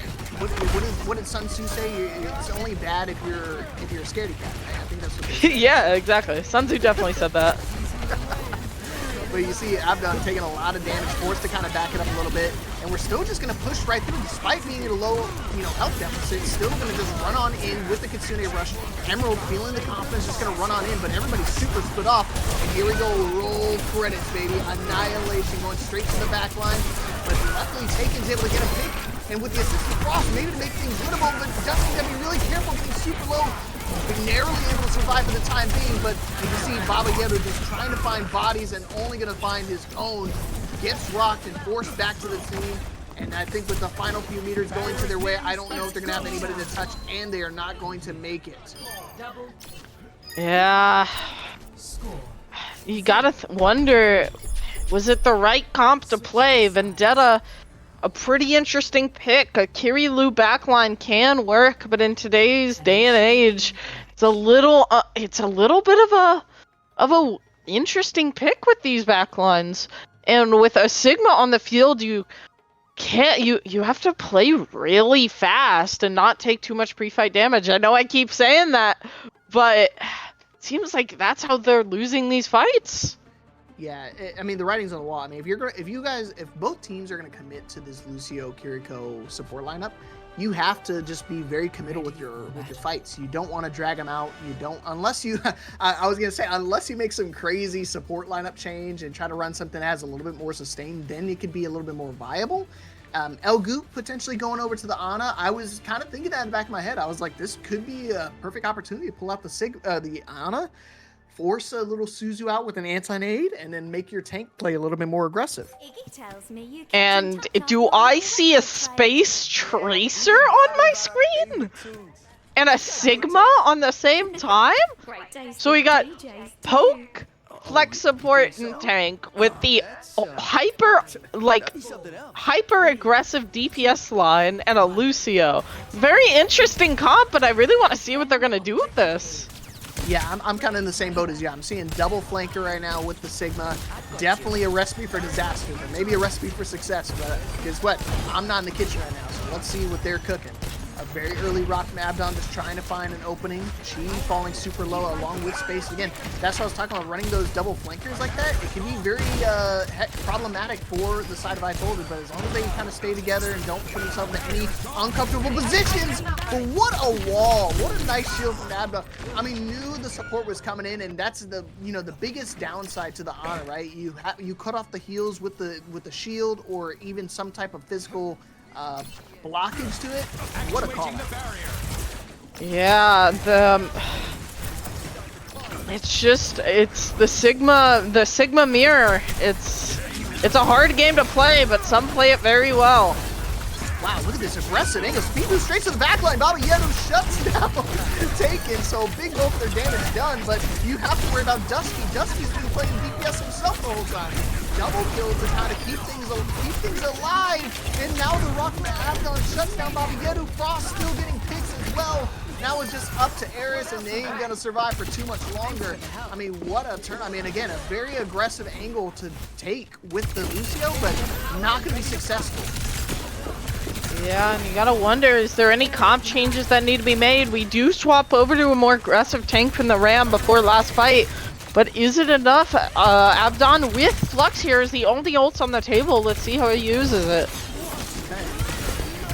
what did Sun Tzu say? It's only bad if you're a scaredy cat. I think that's what they said. Yeah, exactly. Sun Tzu definitely said that. But you see Abdon taking a lot of damage, forced to kind of back it up a little bit, and we're still just going to push right through, despite being at a low, health deficit. Still going to just run on in with the Kitsune Rush. Emerald feeling the confidence, just going to run on in, but everybody's super split off. And here we go, roll credits, baby. Annihilation going straight to the back line, but luckily Taken's able to get a pick, and with the assist of Frost, maybe to make things winnable, but Dustin's got to be really careful, getting super low. Narrowly able to survive for the time being, but you can see Baba Yato just trying to find bodies and only going to find his own. Gets rocked and forced back to the team, and I think with the final few meters going to their way, I don't know if they're going to have anybody to touch, and they are not going to make it. Yeah. You gotta wonder, was it the right comp to play? Vendetta, a pretty interesting pick. A Kirilu backline can work, but in today's day and age, it's a little bit of a interesting pick with these backlines. And with a Sigma on the field, you have to play really fast and not take too much pre-fight damage. I know I keep saying that, but it seems like that's how they're losing these fights. Yeah, I mean, the writing's on the wall. I mean, if both teams are going to commit to this Lucio Kiriko support lineup, you have to just be very committal with your fights. You don't want to drag them out. You don't, unless you, I was going to say, unless you make some crazy support lineup change and try to run something that has a little bit more sustain, then it could be a little bit more viable. Elgoop potentially going over to the Ana. I was kind of thinking that in the back of my head. I was like, this could be a perfect opportunity to pull out the Ana. Force a little Suzu out with an anti-nade, and then make your tank play a little bit more aggressive. And do I see a Space Tracer on my screen? And a Sigma on the same time? So we got Poke, Flex Support, and Tank with the hyper aggressive DPS line and a Lucio. Very interesting comp, but I really want to see what they're going to do with this. Yeah, I'm kind of in the same boat as you. I'm seeing double flanker right now with the Sigma. Definitely a recipe for disaster, but maybe a recipe for success. But guess what? I'm not in the kitchen right now, so let's see what they're cooking. A very early rock from Abdon, just trying to find an opening. Chi falling super low along with Space. Again, that's what I was talking about, running those double flankers like that. It can be very problematic for the side of I-Folded, but as long as they kind of stay together and don't put themselves in any uncomfortable positions. But what a wall. What a nice shield from Abdon. I mean, knew the support was coming in, and that's the biggest downside to the Ana, right? You cut off the heals with the shield or even some type of physical blockage to it. What a call. Yeah, it's the Sigma mirror. It's a hard game to play, but some play it very well. Wow, look at this aggressive angle. Speed boost straight to the back line. Baba Yeto shuts down Taken, so big goal for their damage done, but you have to worry about Dusky. Dusky's been playing DPS himself the whole time. Double kill to kind of keep things alive, and now the Rockman Abdon shuts down Baba Yeto. Frost still getting picks as well. Now it's just up to Eris, and they ain't gonna survive for too much longer. I mean, what a turn. I mean, again, a very aggressive angle to take with the Lucio, but not gonna be successful. Yeah, and you gotta wonder, is there any comp changes that need to be made? We do swap over to a more aggressive tank from the Ram before last fight, but is it enough? Abdon with Flux here is the only ults on the table. Let's see how he uses it. Okay.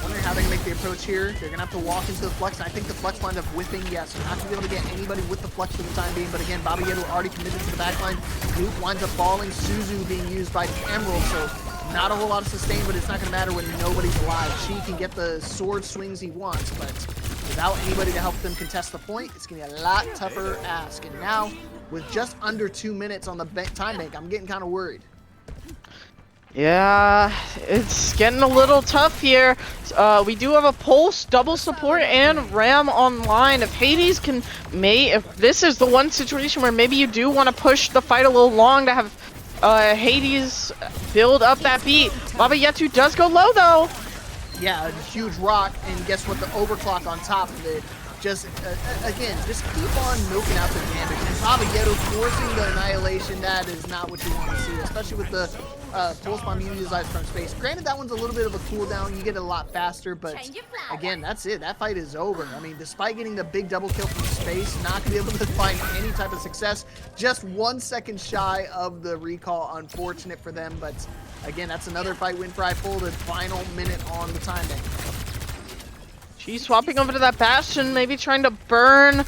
Wondering how they can make the approach here. They're gonna have to walk into the Flux, and I think the Flux winds up whipping. Yes, you're not gonna be able to get anybody with the Flux for the time being, but again, Baba Yeto already committed to the backline. Luke winds up falling. Suzu being used by Emerald, so not a whole lot of sustain, but it's not going to matter when nobody's alive. She can get the sword swings he wants, but without anybody to help them contest the point, it's going to be a lot tougher ask. And now, with just under 2 minutes on the time bank, I'm getting kind of worried. Yeah, it's getting a little tough here. We do have a Pulse, double support, and Ram online. If Hades can, if this is the one situation where maybe you do want to push the fight a little long to have Hades build up that beat. Baba Yeto does go low though. Yeah, a huge rock, and guess what? The overclock on top of it. Just, again, just keep on milking out the damage. And Baba Yeto forcing the annihilation, that is not what you want to see, especially with the pulse bomb you utilize from space. Granted, that one's a little bit of a cooldown. You get it a lot faster, but again, that's it. That fight is over. I mean, despite getting the big double kill from space, not going to be able to find any type of success. Just 1 second shy of the recall. Unfortunate for them, but again, that's another fight win for FABLE. The final minute on the time bank. She's swapping over to that Bastion, maybe trying to burn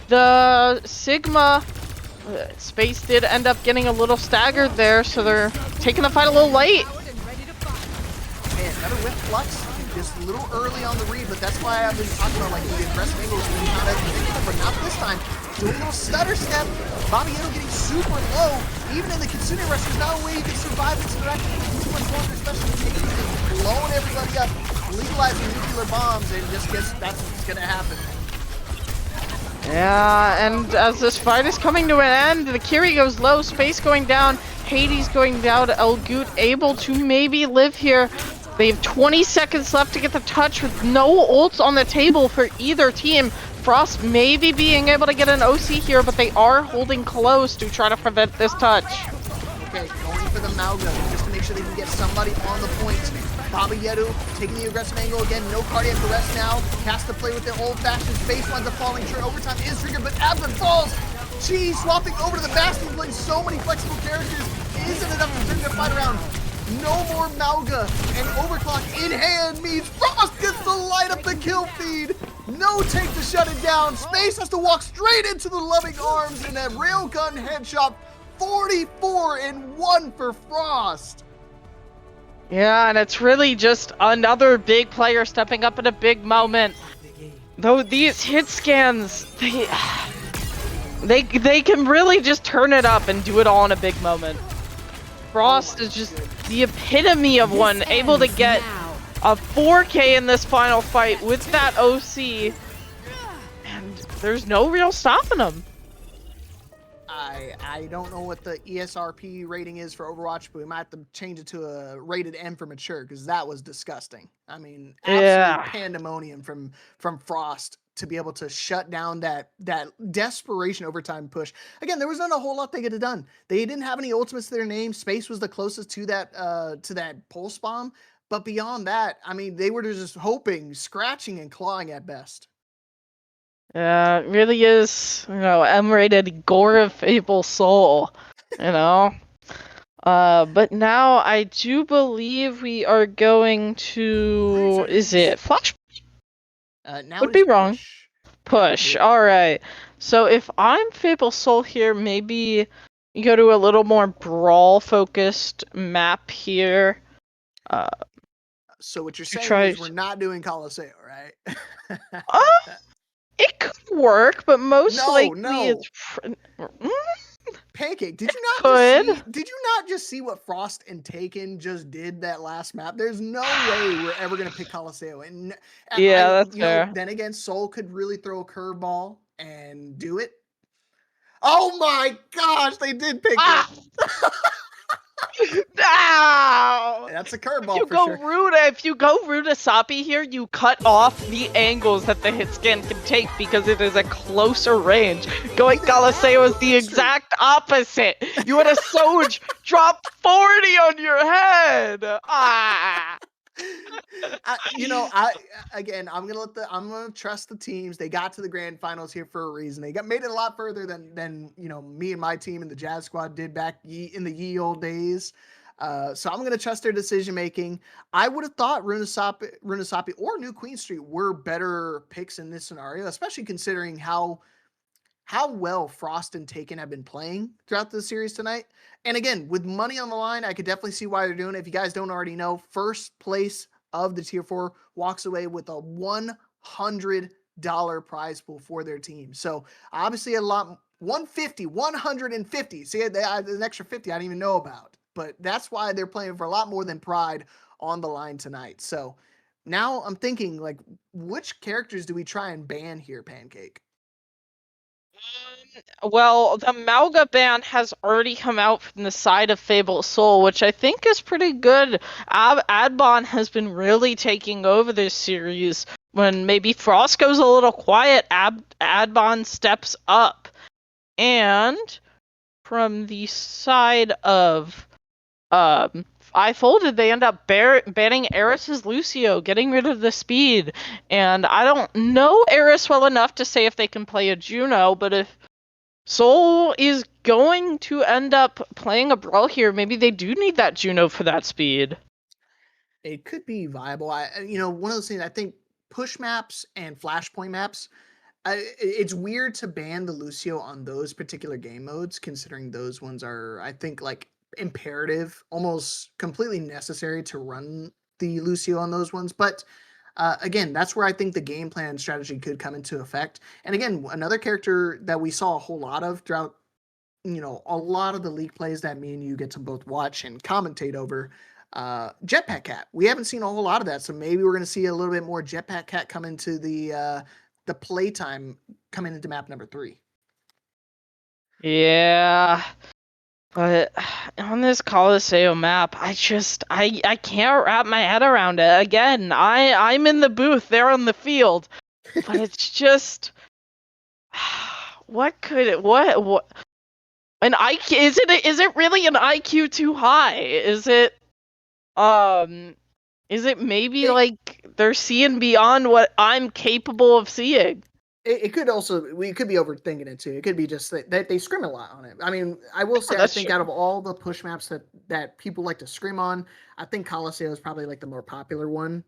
the Sigma. Space did end up getting a little staggered there, so they're taking the fight a little late. Man, another whip Flux, just a little early on the read, but that's why I've been talking about like the aggressive angles and kind of, but not this time. Doing a little stutter step. Baba Yeto getting super low. Even in the Kitsune Rush, there's no way you can survive this interaction too much longer, especially with Hades blowing everybody up, legalizing nuclear bombs, and just gets, that's what's gonna happen. Yeah, and as this fight is coming to an end, the Kiri goes low, Space going down, Hades going down, El Goot able to maybe live here. They have 20 seconds left to get the touch with no ults on the table for either team. Frost maybe being able to get an OC here, but they are holding close to try to prevent this touch. Okay, going for the Mauga just to make sure they can get somebody on the point. Baba Yeto taking the aggressive angle again, no cardiac arrest now. Has to play with their old-fashioned space, winds up falling short. Overtime is triggered, but Abdon falls. Gee, swapping over to the Bastion, playing so many flexible characters. Isn't enough to turn their fight around. No more Mauga, and overclock in hand means Frost gets to light up the kill feed. No tank to shut it down. Space has to walk straight into the loving arms in a railgun headshot. 44-1 for Frost. Yeah, and it's really just another big player stepping up in a big moment. Though these hit scans, they can really just turn it up and do it all in a big moment. Frost is just the epitome of one, able to get a 4K in this final fight with that OC, and there's no real stopping him. I don't know what the ESRP rating is for Overwatch, but we might have to change it to a rated M for mature, because that was disgusting. I mean, absolute pandemonium from Frost to be able to shut down that desperation overtime push. Again, there was not a whole lot they could have done. They didn't have any ultimates to their name. Space was the closest to that pulse bomb, but beyond that, I mean, they were just hoping, scratching and clawing at best. Yeah, it really is, M-rated gore of Fable Soul, but now I do believe we are going to, is it Flash? Now Would be wrong. Push. All right. So if I'm Fable Soul here, maybe you go to a little more brawl focused map here. So what you're To saying try. is we're not doing Colosseo, right? Uh, it could work, but most No, likely no. it's. Pancake, did you not Could. just see what Frost and Taken just did that last map? There's no way we're ever gonna pick Colosseo. And Yeah, that's fair. then again, Soul could really throw a curveball and do it. Oh my gosh, they did pick Ah! it. Ow! That's a curveball for sure. If you go Rudasapi here, you cut off the angles that the hit scan can take because it is a closer range. Going Colosseo is the exact opposite. You had a Soj drop 40 on your head. Ah! I'm gonna trust the teams. They got to the grand finals here for a reason. They made it a lot further than me and my team and the Jazz squad did back in the ye old days. So I'm gonna trust their decision making. I would have thought Runasapi or New Queen Street were better picks in this scenario, especially considering how well Frost and Taken have been playing throughout the series tonight. And again, with money on the line, I could definitely see why they're doing it. If you guys don't already know, first place of the tier 4 walks away with a $100 prize pool for their team. So obviously a lot, 150. See, an extra 50 I didn't even know about. But that's why they're playing for a lot more than pride on the line tonight. So now I'm thinking, like, which characters do we try and ban here, Pancake? Well, the Malga ban has already come out from the side of Fable Soul, which I think is pretty good. Adbon has been really taking over this series. When maybe Frost goes a little quiet, Adbon steps up. And from the side of I Folded, they end up banning Eris's Lucio, getting rid of the speed. And I don't know Eris well enough to say if they can play a Juno, but if Soul is going to end up playing a Brawl here, maybe they do need that Juno for that speed. It could be viable. One of those things, I think push maps and flashpoint maps, it's weird to ban the Lucio on those particular game modes, considering those ones are, I think, like imperative, almost completely necessary to run the Lucio on those ones. But again, that's where I think the game plan strategy could come into effect. And again, another character that we saw a whole lot of throughout, a lot of the league plays that me and you get to both watch and commentate over, Jetpack Cat. We haven't seen a whole lot of that, so maybe we're going to see a little bit more Jetpack Cat come into the playtime coming into map number 3. Yeah, but on this Colosseo map, I can't wrap my head around it. Again, I'm in the booth, they're on the field, but it's just what an IQ, is it really an IQ too high? Is it maybe like they're seeing beyond what I'm capable of seeing? It could also, we could be overthinking it too. It could be just that they scrim a lot on it. I mean, I will say, I think out of all the push maps that people like to scrim on, I think Colosseo is probably like the more popular one.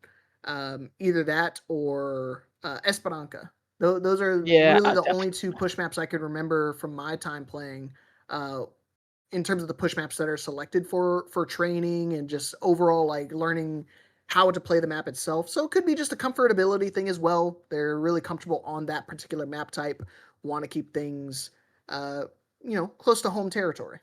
Either that or Esperanza. Those are really the only two push maps I could remember from my time playing. In terms of the push maps that are selected for training and just overall like learning how to play the map itself. So it could be just a comfortability thing as well. They're really comfortable on that particular map type, want to keep things close to home territory.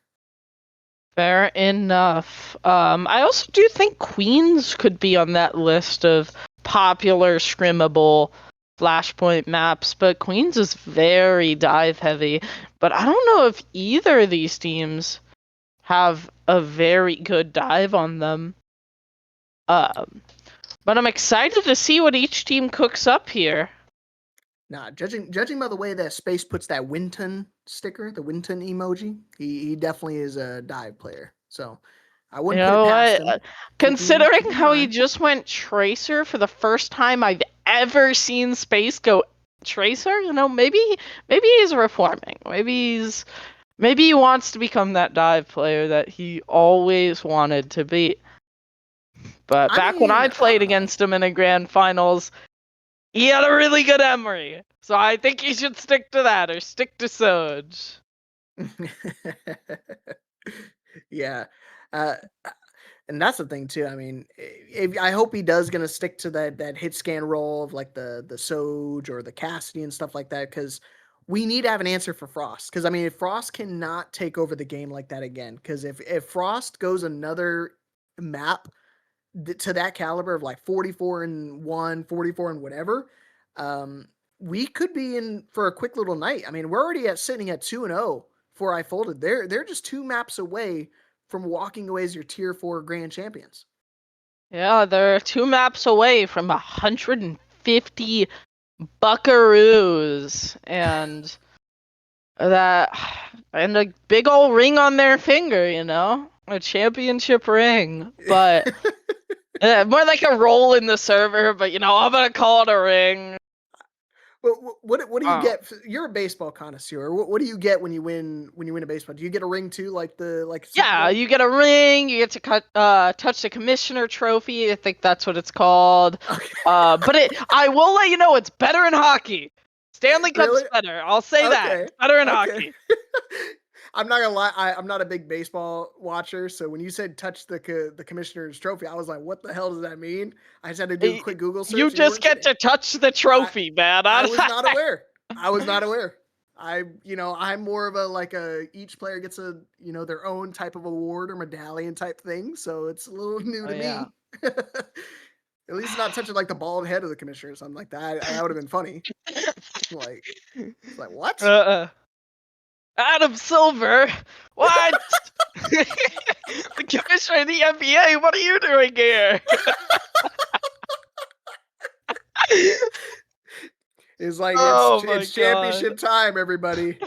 Fair enough. I also do think Queens could be on that list of popular scrimmable Flashpoint maps, but Queens is very dive heavy. But I don't know if either of these teams have a very good dive on them. But I'm excited to see what each team cooks up here. Nah, judging by the way that Space puts that Winton sticker, the Winton emoji, he definitely is a dive player. So I wouldn't put it past him. Considering how he just went Tracer for the first time I've ever seen Space go Tracer, maybe he's reforming. Maybe he wants to become that dive player that he always wanted to be. But when I played against him in the grand finals, he had a really good Emery. So I think he should stick to that or stick to Soj. Yeah. And that's the thing too. I mean, I hope he does gonna stick to that hit scan role of like the Soj or the Cassidy and stuff like that, because we need to have an answer for Frost. Because I mean, if Frost cannot take over the game like that again, because if Frost goes another map to that caliber of like 44-1, 44 and whatever, we could be in for a quick little night. I mean, we're already sitting at 2-0 for I folded. They're just 2 maps away from walking away as your tier 4 grand champions. Yeah, they're 2 maps away from 150 buckaroos and a big old ring on their finger, you know, a championship ring, but more like a roll in the server. But you know, I'm gonna call it a ring. What do you get? You're a baseball connoisseur. What do you get when you win a baseball? Do you get a ring too, Yeah, you get a ring. You get to touch the commissioner trophy. I think that's what it's called. Okay. But I will let you know it's better in hockey. Stanley Cup's Really? better. I'll say that. It's better in hockey. I'm not gonna lie. I'm not a big baseball watcher, so when you said touch the commissioner's trophy, I was like, "What the hell does that mean?" I just had to do a quick Google search. You just get to touch the trophy, man. I was not aware. I was not aware. I'm more of a each player gets their own type of award or medallion type thing, so it's a little new to me. At least not touching like the bald head of the commissioner or something like that. That would have been funny. It's like what? Adam Silver, what? The commissioner of the NBA, what are you doing here? It's like it's championship time, everybody.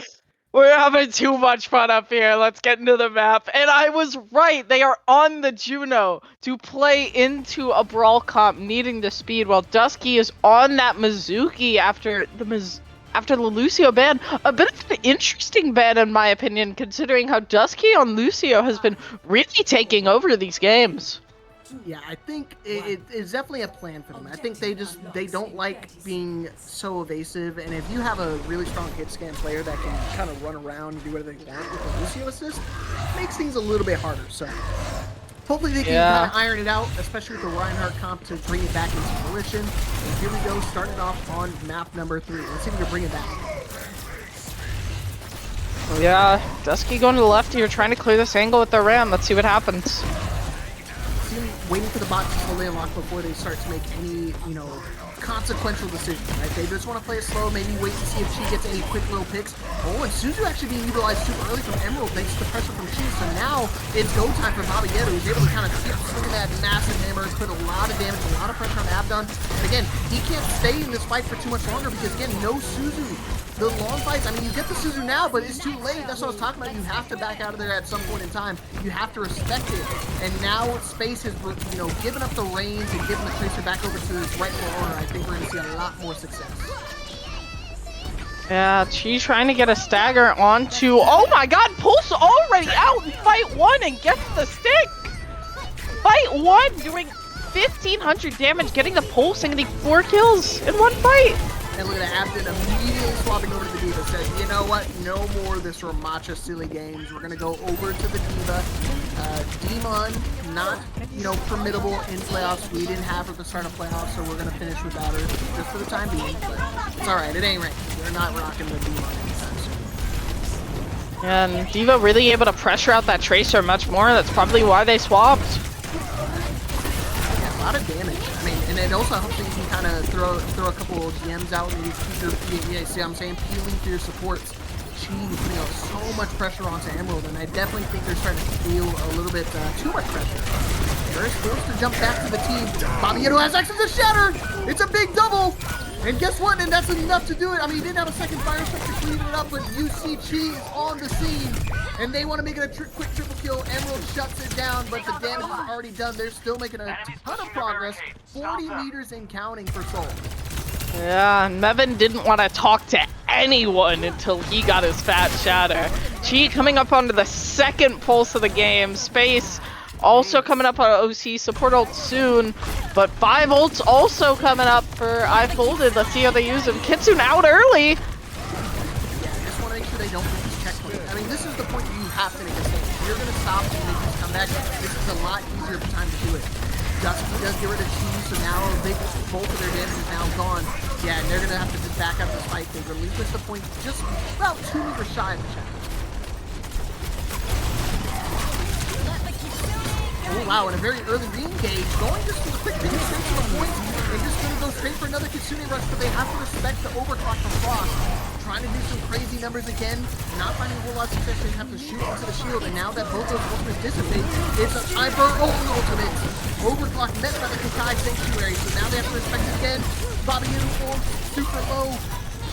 We're having too much fun up here. Let's get into the map. And I was right. They are on the Juno to play into a brawl comp, needing the speed, while Dusky is on that Mizuki after the Lucio ban. A bit of an interesting ban, in my opinion, considering how Dusky on Lucio has been really taking over these games. Yeah, I think it's definitely a plan for them. I think they don't like being so evasive, and if you have a really strong hit scan player that can kind of run around and do whatever they want with the Lucio assist, it makes things a little bit harder. So hopefully they can kind of iron it out, especially with the Reinhardt comp to bring it back into fruition. And here we go, starting off on map number 3. Let's see if we can bring it back. Yeah, Dusky going to the left here, trying to clear this angle with the Ram. Let's see what happens. Waiting for the bot to slowly unlock before they start to make any, consequential decisions, right? They just want to play it slow, maybe wait to see if she gets any quick little picks. Oh, and Suzu actually being utilized super early from Emerald thanks to the pressure from Chi. So now it's go time for Baba Yeto, who's able to kind of keep swinging that massive hammer, put a lot of damage, a lot of pressure on Abdon. And again, he can't stay in this fight for too much longer because, again, no Suzu. The long fights, I mean, you get the Suzu now, but it's too late. That's what I was talking about. You have to back out of there at some point in time. You have to respect it. And now Space has, given up the reins and given the Tracer back over to his rightful owner. I think we're going to see a lot more success. Yeah, she's trying to get a stagger onto... Oh my god, Pulse already out in fight 1 and gets the stick! Fight 1 doing 1,500 damage, getting the Pulse and getting 4 kills in one fight! And look at that, Abden immediately swapping over to the Diva. Says, you know what? No more of this Ramacha silly games. We're going to go over to the Diva. Demon, not, formidable in playoffs. We didn't have her at the start of playoffs, so we're going to finish without her just for the time being. But it's all right. It ain't right. We're not rocking the Demon anytime soon. And Diva really able to pressure out that Tracer much more. That's probably why they swapped. Yeah, a lot of damage. I mean, and it also helps that you can kind of throw a couple of GMs out and keep your, see what I'm saying, peeling for your supports. She's putting so much pressure onto Emerald, and I definitely think they're starting to feel a little bit too much pressure. They're forced to jump back to the team. Baba Yeto has access to Shatter! It's a big double! And guess what? And that's enough to do it. I mean, he didn't have a second fire strike to clean it up, but UC Chi is on the scene, and they want to make it a quick triple kill. Emerald shuts it down, but the damage is already done. They're still making a ton of progress. 40 meters and counting for Soul. Yeah, and Mevin didn't want to talk to anyone until he got his fat shatter. Chi coming up onto the second pulse of the game. Space also coming up on OC. Support ult soon, but 5 ults also coming up for I Folded. Let's see how they use him. Kitsune out early. Yeah, I just want to make sure they don't make these checkpoints. I mean, this is the point where you have to make a stand. you're going to stop and make this comeback, this is a lot easier of a time to do it. Dusty does get rid of Cheese, so now both of their damage is now gone. Yeah, and they're going to have to just back up this fight. They relinquish the point just about 2 meters shy of the shadow. Oh wow, and a very early re-engage, going just quick straight to the point, and just going to go straight for another Kitsune rush, but they have to respect the overclock from Frost. Trying to do some crazy numbers again, not finding a whole lot of success, they have to shoot into the shield, and now that both those ultimates dissipate, it's a time for own ultimate. Overclock met by the Kakai Sanctuary, so now they have to respect it again. Bobby uniform, super low.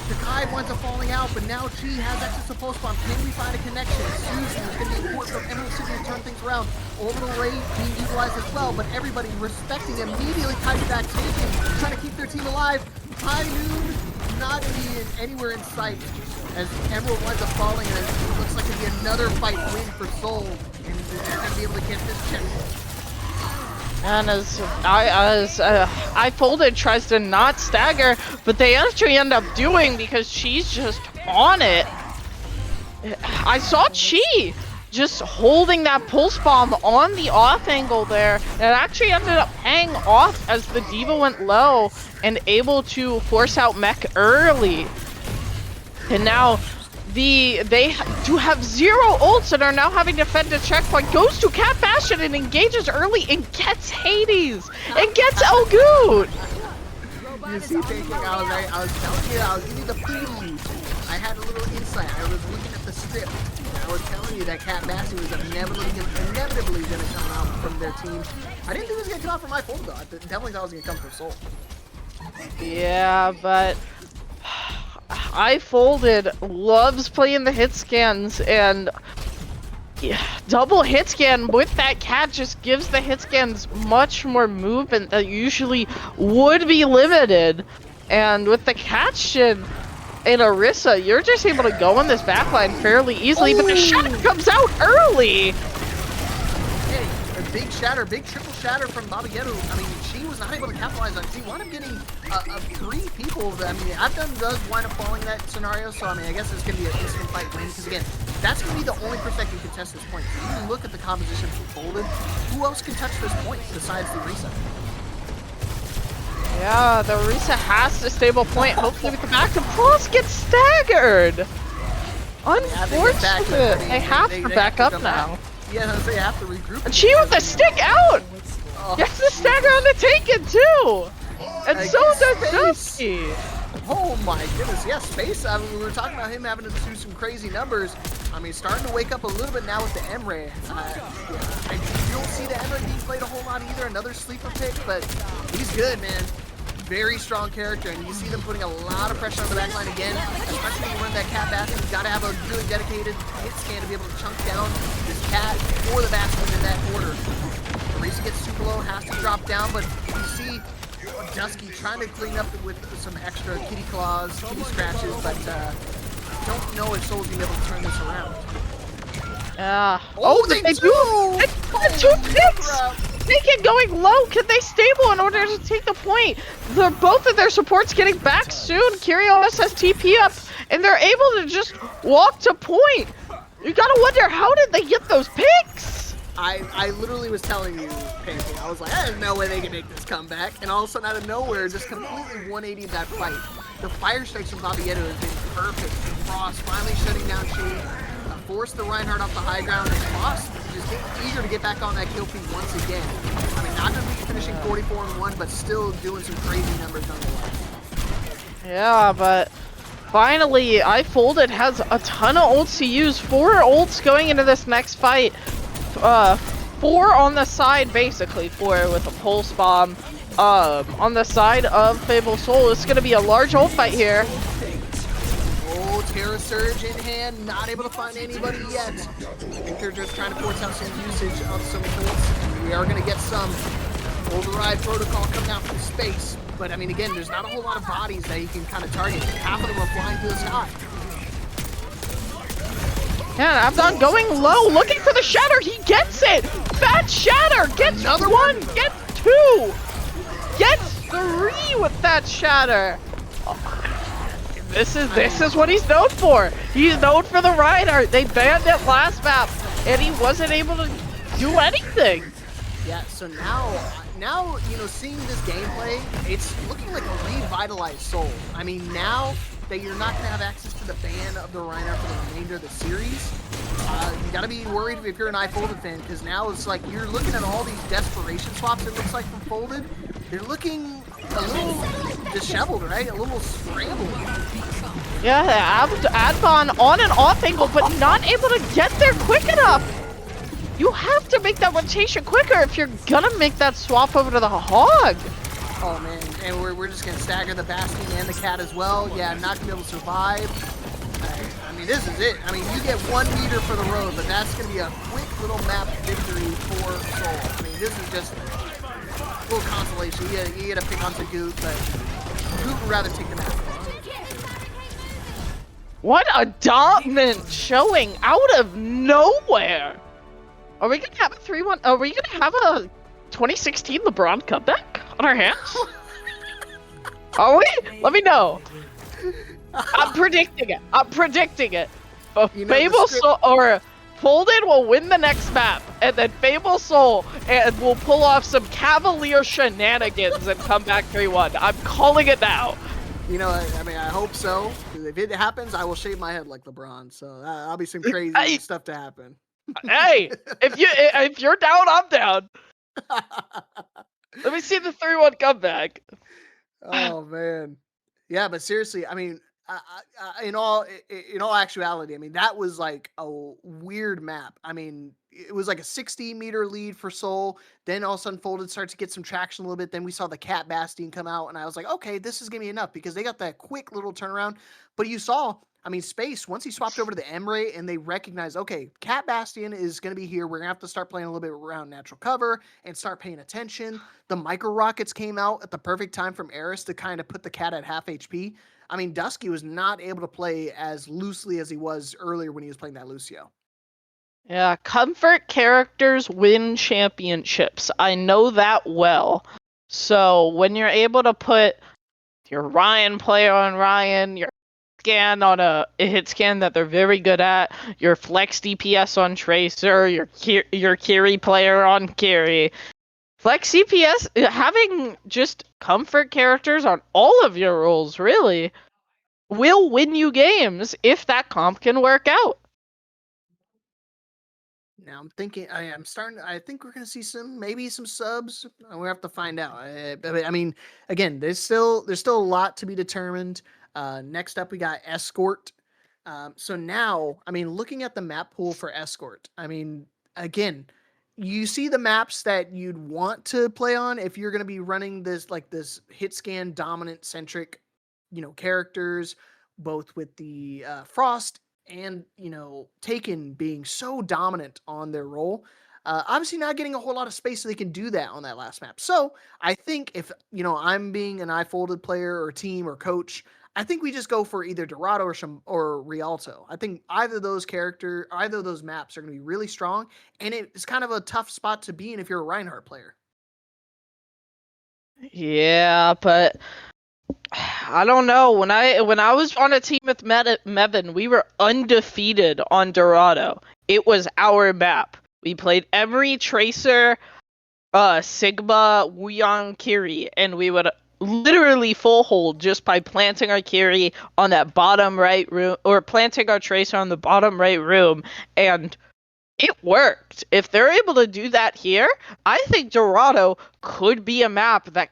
Kakai winds up falling out, but now Chi has access to Pulse Bomb. Can we find a connection? Susan is going to be important from Emerald City to turn things around. Orbital Ray being utilized as well, but everybody respecting immediately Kai's back taking, trying to keep their team alive. High Noon not anywhere in sight as Emerald winds up falling, and it looks like it'll be another fight win for Soul, and they're going to be able to get this checkpoint. And as I Folded tries to not stagger, but they actually end up doing because she's just on it. I saw Chi just holding that pulse bomb on the off angle there, and it actually ended up paying off as the Diva went low and able to force out Mech early. And now they do have 0 ults and are now having to defend a checkpoint. Goes to Cat Bastion and engages early and gets Hades and gets Elgood. You see, thinking, I was telling you, I was giving you the preview. I had a little insight. I was looking at the script. I was telling you that Cat Bastion was inevitably going to come out from their team. I didn't think it was going to come out from my Fold, though. I definitely thought it was going to come from Soul. Yeah, but I Folded loves playing the hit scans, and yeah, double hit scan with that cat just gives the hit scans much more movement that usually would be limited. And with the Catchin and Orisa, you're just able to go in this backline fairly easily, but the shatter comes out early. Hey, a big shatter, big triple shatter from Babageru. I mean, she was not able to capitalize on it. She wound up getting 3 people. I mean, Abdon does wind up falling in that scenario, so I mean, I guess it's going to be an instant fight win, because again, that's going to be the only person that can contest this point. If you can look at the composition for Folded, who else can touch this point besides the Orisa? Yeah, the Orisa has to stable point. Hopefully with the back of Frost gets staggered. Unfortunate. They have to back up now. Yeah, they have to regroup. And she with the stick out! Gets the stagger on the Taken too! And so does Dusty! Oh my goodness, yeah, Space, I mean, we were talking about him having to do some crazy numbers. I mean, starting to wake up a little bit now with the Emre. You don't see the Emre being played a whole lot either, another sleeper pick, but he's good, man. Very strong character, and you see them putting a lot of pressure on the backline again, especially when you run that Cat Bastion. You've got to have a really dedicated hit scan to be able to chunk down this Cat or the Bastion in that order. Orisa gets super low, has to drop down, but you see Dusky trying to clean up with some extra kitty claws, kitty scratches, but don't know if Soul's gonna be able to turn this around. They do! It's 2 picks! Taken going low, can they stable in order to take the point? Both of their supports getting back soon. Kyrios has TP up, and they're able to just walk to point. You gotta wonder, how did they get those picks? I literally was telling you, Painting, I was like, there's no way they can make this comeback, and all of a sudden out of nowhere, just completely 180 that fight. The fire strikes from Babageru has been perfect. Frost finally shutting down Chi. Forced the Reinhardt off the high ground, and Frost just eager to get back on that kill feed once again. I mean, not going to be finishing 44-1, but still doing some crazy numbers nonetheless. Yeah, but finally, I Folded has a ton of ults to use. 4 ults going into this next fight. 4 on the side, basically 4 with a pulse bomb. On the side of Fable Soul, it's going to be a large ult fight here. Terra Surge in hand, not able to find anybody yet. I think they're just trying to force out some usage of some ults. We are going to get some override protocol coming out from space. But I mean, again, there's not a whole lot of bodies that you can kind of target. Half of them are flying to the sky. Yeah, Abdon going low, looking for the shatter. He gets it. Fat shatter gets another one, gets 2, gets 3 with that shatter. This is what he's known for. He's known for the Reinhardt. They banned it last map, and he wasn't able to do anything. Yeah, so now, seeing this gameplay, it's looking like a revitalized Soul. I mean, now that you're not going to have access to the ban of the Reinhardt for the remainder of the series, you got to be worried if you're an iFolded fan, because now it's like you're looking at all these desperation swaps, it looks like, from Folded. They're looking a little disheveled, right? A little scrambled. Yeah, Advon on and off angle, but not able to get there quick enough. You have to make that rotation quicker if you're gonna make that swap over to the Hog. Oh man, and we're just gonna stagger the Bastion and the Cat as well. Yeah, not gonna be able to survive. I mean, this is it. I mean, you get 1 meter for the road, but that's gonna be a quick little map victory for Soul. I mean, this is just a little consolation. You gotta pick on some Goot, but Goot would rather take the map. What a dominant showing out of nowhere. Are we gonna have a 3-1? Are we gonna have a 2016 LeBron comeback on our hands? Are we? Let me know. I'm predicting it. I'm predicting it. Fable Soul or Folded will win the next map, and then Fable Soul and will pull off some cavalier shenanigans and come back 3-1. I'm calling it now. You know, I mean, I hope so. If it happens, I will shave my head like LeBron. So that'll be some crazy stuff to happen. Hey, if you're down, I'm down. Let me see the 3-1 comeback. Oh man, yeah, but seriously, I mean, in all actuality, I mean, that was like a weird map. I mean, it was like a 60-meter lead for Soul. Then all of a sudden, Folded starts to get some traction a little bit. Then we saw the Cat Bastion come out, and I was like, okay, this is gonna be enough because they got that quick little turnaround. But you saw, I mean, Space, once he swapped over to the Emray and they recognized, okay, Cat Bastion is going to be here. We're going to have to start playing a little bit around natural cover and start paying attention. The micro rockets came out at the perfect time from Eris to kind of put the Cat at half HP. I mean, Dusky was not able to play as loosely as he was earlier when he was playing that Lucio. Yeah, comfort characters win championships. I know that well. So when you're able to put your Ryan player on Ryan, your scan on a hit scan that they're very good at, your flex DPS on Tracer, your Kiri player on Kiri. Flex DPS, having just comfort characters on all of your roles, really, will win you games if that comp can work out. Now I'm thinking, I think we're going to see maybe some subs. We'll have to find out. I mean, again, there's still a lot to be determined. Next up, we got Escort. So now, I mean, looking at the map pool for Escort, I mean, again, you see the maps that you'd want to play on if you're going to be running this hit scan dominant centric, characters, both with the Frost and Taken being so dominant on their role. Obviously not getting a whole lot of space so they can do that on that last map. So I think if I'm being an iFolded player or team or coach, I think we just go for either Dorado or Rialto. I think either of those maps are going to be really strong, and it's kind of a tough spot to be in if you're a Reinhardt player. Yeah, but I don't know. When I was on a team with Mevin, we were undefeated on Dorado. It was our map. We played Emery, Tracer, Sigma, Wuyong, Kiri, and we would literally full hold just by planting our Kiri on that bottom right room, or planting our Tracer on the bottom right room, and it worked. If they're able to do that here, I think Dorado could be a map that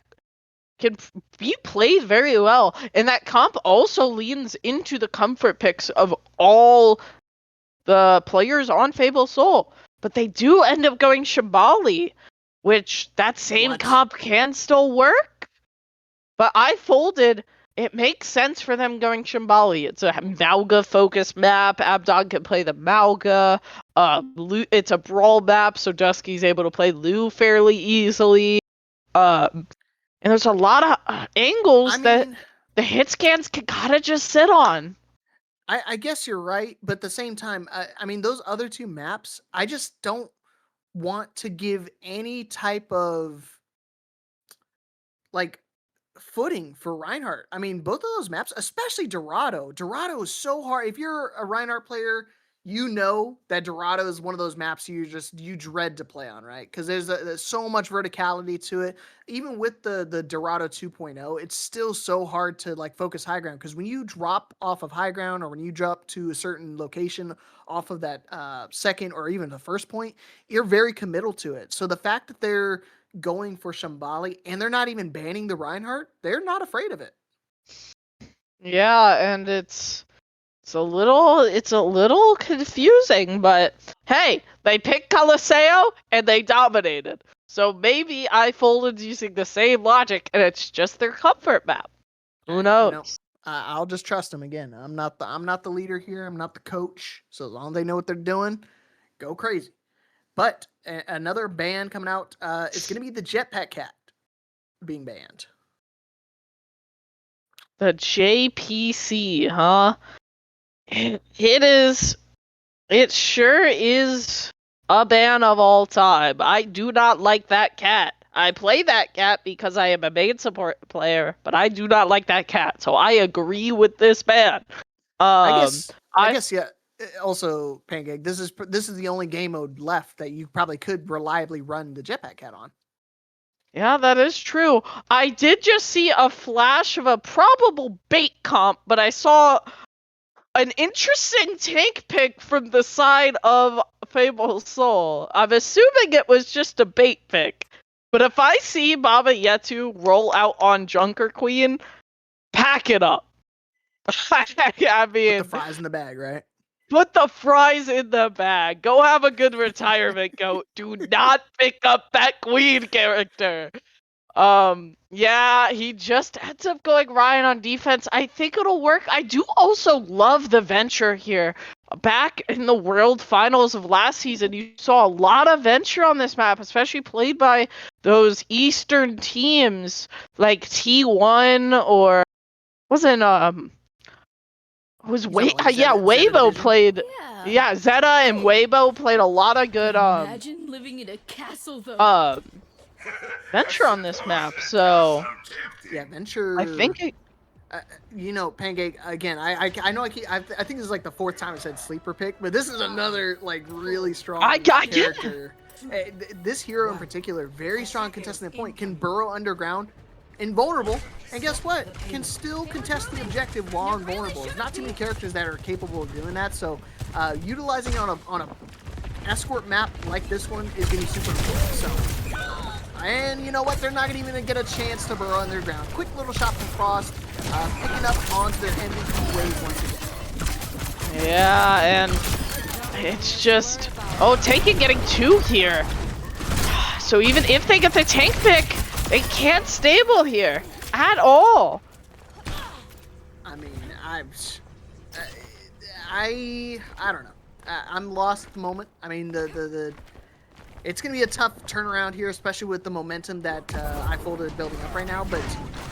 can be played very well, and that comp also leans into the comfort picks of all the players on Fable Soul, but they do end up going Shambali, which that same comp can still work. But I folded. It makes sense for them going Shambali. It's a Mauga-focused map. Abdog can play the Mauga. It's a brawl map, so Dusky's able to play Lu fairly easily. And there's a lot of angles that the hit scans can kind of just sit on. I guess you're right, but at the same time, I mean, those other two maps, I just don't want to give any type of footing for Reinhardt. I mean, both of those maps, especially Dorado. Dorado is so hard. If you're a Reinhardt player, you know that Dorado is one of those maps you dread to play on, right? Because there's so much verticality to it. Even with the Dorado 2.0, it's still so hard to like focus high ground. Because when you drop off of high ground, or when you drop to a certain location off of that second or even the first point, you're very committal to it. So the fact that they're going for Shambali and they're not even banning the Reinhardt, they're not afraid of it. Yeah, and it's a little confusing, but hey, they picked Coliseo and they dominated. So maybe iFolded's using the same logic and it's just their comfort map. Who knows? You know, I'll just trust them again. I'm not the leader here. I'm not the coach. So as long as they know what they're doing, go crazy. But another ban coming out. It's going to be the Jetpack Cat being banned. The JPC, huh? It sure is a ban of all time. I do not like that cat. I play that cat because I am a main support player, but I do not like that cat. So I agree with this ban. I guess yeah. Also, Pancake, this is the only game mode left that you probably could reliably run the Jetpack Cat on. Yeah, that is true. I did just see a flash of a probable bait comp, but I saw an interesting tank pick from the side of Fable Soul. I'm assuming it was just a bait pick. But if I see Baba Yetu roll out on Junker Queen, pack it up. I mean, Put the fries in the bag, right? Put the fries in the bag. Go have a good retirement, goat. Do not pick up that queen character. Yeah, he just ends up going Ryan on defense. I think it'll work. I do also love the Venture here. Back in the World Finals of last season, you saw a lot of Venture on this map, especially played by those Eastern teams like T1 or wasn't Weibo played. Yeah, Zeta and Weibo played a lot of good Imagine living in a castle though. Venture on this map. So yeah, Venture. I think Pancake again. I know I think this is like the fourth time I said sleeper pick, but this is another like really strong character. This hero in particular, very strong contestant point, can burrow underground, invulnerable, and guess what? Can still contest the objective while invulnerable. There's not too many characters that are capable of doing that, so utilizing it on a escort map like this one is going to be super important. So, and you know what? They're not even going to get a chance to burrow underground. Quick little shot from Frost, picking up onto their MVP wave once again. Yeah, and it's just Taken getting 2 here. So even if they get the tank pick, they can't stable here at all. I mean, I don't know. I'm lost at the moment. I mean, it's gonna be a tough turnaround here, especially with the momentum that iFolded is building up right now. But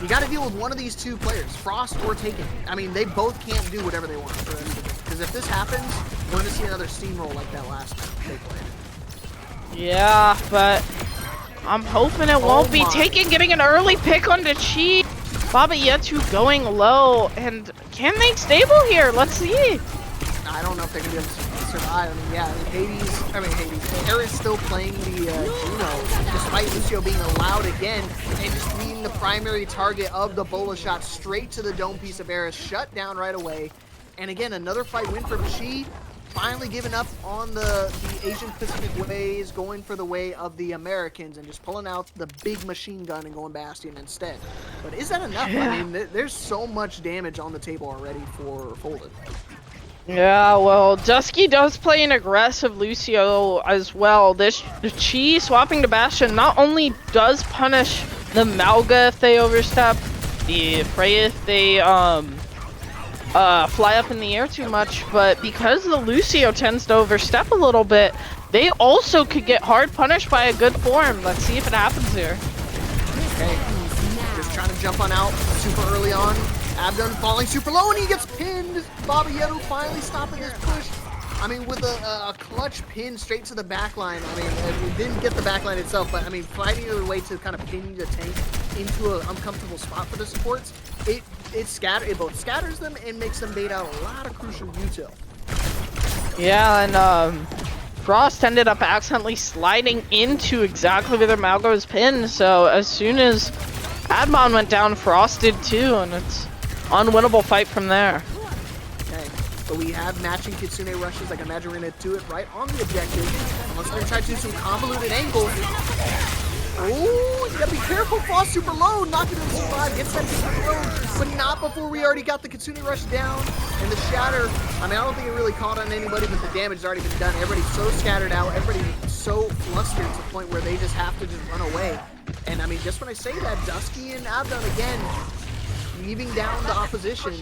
you got to deal with one of these two players, Frost or Taken. I mean, they both can't do whatever they want for the rest of it. Because if this happens, we're gonna see another steamroll like that last time they played. Yeah, but I'm hoping it won't be Taken getting an early pick on the cheat. Baba Yetu going low, and can they stable here? Let's see. I don't know if they're gonna be able to survive. I mean, yeah, Hades. Ares still playing the Juno, despite Lucio being allowed again, and just being the primary target of the Bola shot straight to the dome piece of Ares, shut down right away. And again, another fight win for Chi. Finally giving up on the Asian Pacific ways, going for the way of the Americans and just pulling out the big machine gun and going Bastion instead. But is that enough? Yeah. I mean, there's so much damage on the table already for Folded. Yeah, well, Dusky does play an aggressive Lucio as well. This Chi swapping to Bastion not only does punish the Malga if they overstep, the Frey if they fly up in the air too much, but because the Lucio tends to overstep a little bit, they also could get hard punished by a good form. Let's see if it happens here. Okay, just trying to jump on out super early on. Abdon falling super low and he gets pinned. Baba Yetu finally stopping this push. I mean, with a clutch pin straight to the backline. I mean, we didn't get the backline itself, but I mean, finding a way to kind of pin the tank into an uncomfortable spot for the supports, it both scatters them and makes them bait out a lot of crucial util. Yeah, and Frost ended up accidentally sliding into exactly where the Malgo's pinned, so as soon as Admon went down, Frost did too, and it's unwinnable fight from there. Okay, but we have matching Kitsune rushes. Like, I imagine we're gonna do it right on the objective. Unless we're gonna try to do some convoluted angle. Oh, you gotta be careful. Frost super low, not gonna survive. Gets that super low, but not before we already got the Kitsune rush down and the shatter. I mean, I don't think it really caught on anybody, but the damage has already been done. Everybody's so scattered out. Everybody's so flustered to the point where they just have to just run away. And I mean, just when I say that, Dusky and Abdon again, weaving down the opposition,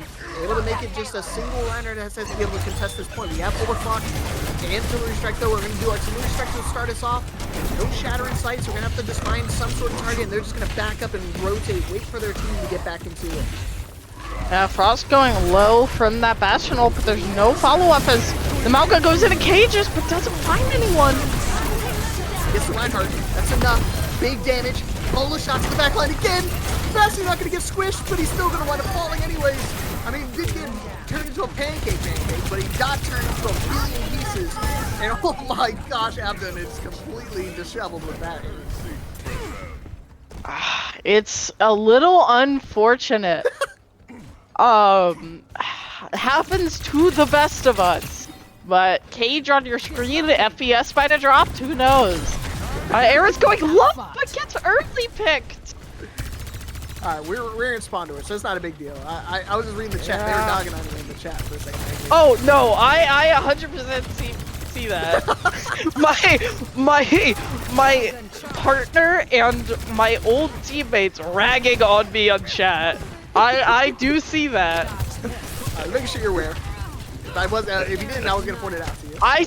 able to make it just a single liner that has to be able to contest this point. We have overclock and artillery strike though. We're going to do artillery strike to start us off. No shatter in sight, so we're going to have to just find some sort of target, and they're just going to back up and rotate, wait for their team to get back into it. Frost going low from that Bastion ult, but there's no follow-up as the Malga goes into cages, but doesn't find anyone. Gets the Reinhardt. That's enough. Big damage. Bolo shots to the back line again. Bastion's not going to get squished, but he's still going to wind up falling anyways. I mean, he did get turned into a pancake, but he got turned into a billion pieces. And oh my gosh, Abdon is completely disheveled with that. It's a little unfortunate. Happens to the best of us. But Cage on your screen, the FPS might have dropped, who knows? Aaron's going low, but gets early picked. Alright, we're in spawn to it, so it's not a big deal. I was just reading the chat. They were dogging on me in the chat for a second. Oh no, I 100% see that. my partner and my old teammates ragging on me on chat. I do see that. Make sure you're aware. If you didn't, I was gonna point it out to you. I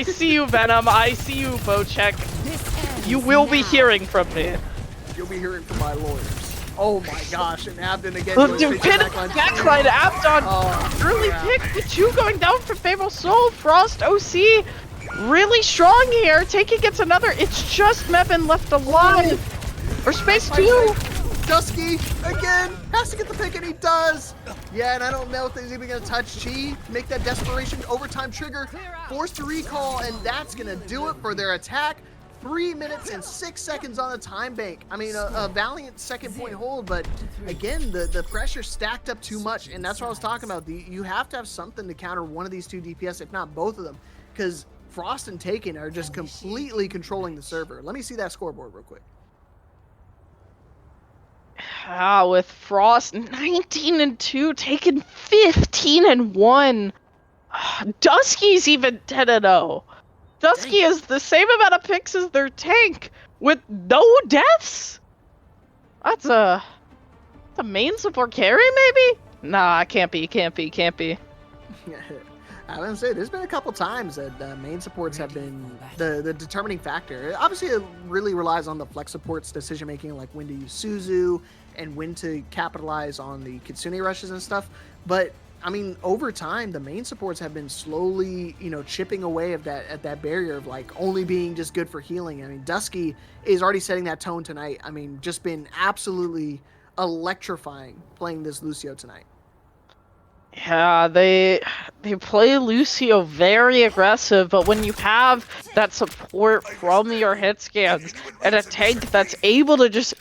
see you, Venom. I see you, Bocheck. You will be hearing from me. You'll be hearing from my lawyers. Oh my gosh, and Abdon again. Backline Abdon. Early pick. The two going down for FABLE Soul. Frost OC really strong here. Taking gets another. It's just Mebin left alive. Or Space 2. Dusky again has to get the pick, and he does. Yeah, and I don't know if he's even gonna touch Chi, make that desperation overtime trigger, forced to recall, and that's gonna do it for their attack. 3 minutes and 6 seconds on the time bank. I mean, a valiant second point hold, but again, the pressure stacked up too much, and that's what I was talking about. You have to have something to counter one of these two DPS, if not both of them, because Frost and Taken are just completely controlling the server. Let me see that scoreboard real quick. With Frost 19-2, Taken 15-1. Dusky's even 10-0. Dusky is the same amount of picks as their tank with no deaths. That's a main support carry, maybe? Nah, can't be. I was gonna say, there's been a couple times that main supports have been the determining factor. Obviously, it really relies on the flex supports decision making, like when to use Suzu and when to capitalize on the Kitsune rushes and stuff. But I mean, over time, the main supports have been slowly, chipping away at that barrier of like only being just good for healing. I mean, Dusky is already setting that tone tonight. I mean, just been absolutely electrifying playing this Lucio tonight. Yeah, they play Lucio very aggressive, but when you have that support from your hit scans and a tank that's able to just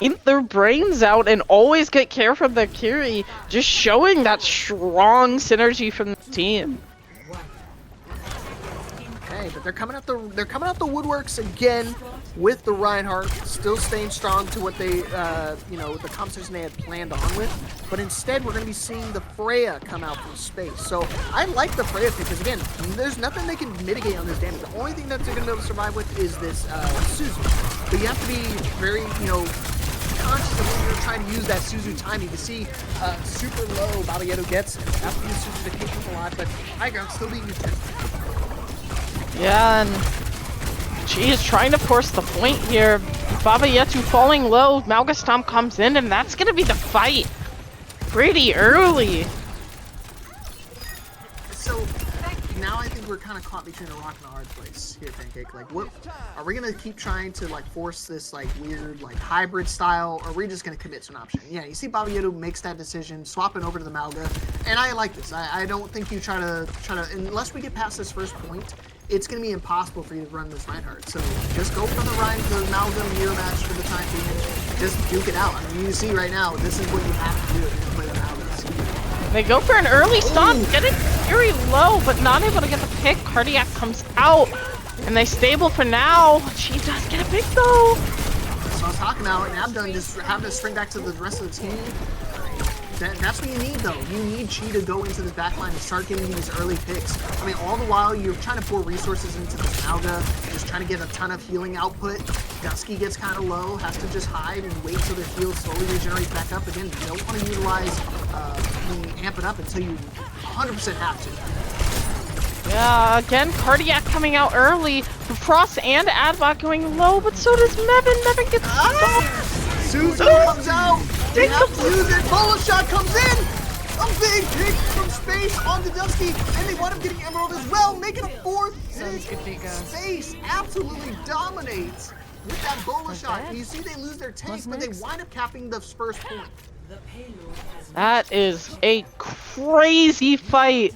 eat their brains out and always get care from their Kiri, just showing that strong synergy from the team. Okay, but they're coming out the woodworks again with the Reinhardt, still staying strong to what they the composition they had planned on with. But instead, we're going to be seeing the Freya come out from space. So I like the Freya pick because again, there's nothing they can mitigate on this damage. The only thing that they're going to be able to survive with is this Suzu. But you have to be very conscious of when you're trying to use that Suzu time. You can see super low Babayetto gets. Have to use Suzu to take him a lot, but high ground still being used. Yeah, and she is trying to force the point here. Baba Yetu falling low, Malgastom comes in, and that's gonna be the fight pretty early. So now I think think we're kind of caught between a rock and a hard place here, Pancake. Like, what are we gonna keep trying to like force this like weird like hybrid style, or are we just gonna commit to an option? Yeah, you see Babayoto makes that decision, swapping over to the Malga, and I like this. I don't think you try to unless we get past this first point, it's going to be impossible for you to run this Reinhardt. So just go for the Malga mirror match for the time being. Just duke it out. I mean, you see right now, this is what you have to do if you play the Malgas. They go for an early stun, getting very low, but not able to get the pick. Cardiac comes out, and they stable for now. She does get a pick though. So I was talking about, and Abdon just having to spring back to the rest of the team. That's what you need, though. You need Chi to go into this backline and start getting these early picks. I mean, all the while, you're trying to pour resources into this Malga, just trying to get a ton of healing output. Dusky gets kind of low, has to just hide and wait till their heals slowly regenerate back up. Again, you don't want to utilize the amp it up until you 100% have to. Yeah, again, Cardiac coming out early. Frost and Adbot going low, but so does Mevin. Mevin gets stopped. Suzu comes out. They have to use it. Bolo shot comes in. A big pick from Space onto Dusky, and they wind up getting Emerald as well, making a fourth. Space absolutely dominates with that Bolo shot. And you see they lose their tank, but they wind up capping the first point. That is a crazy fight.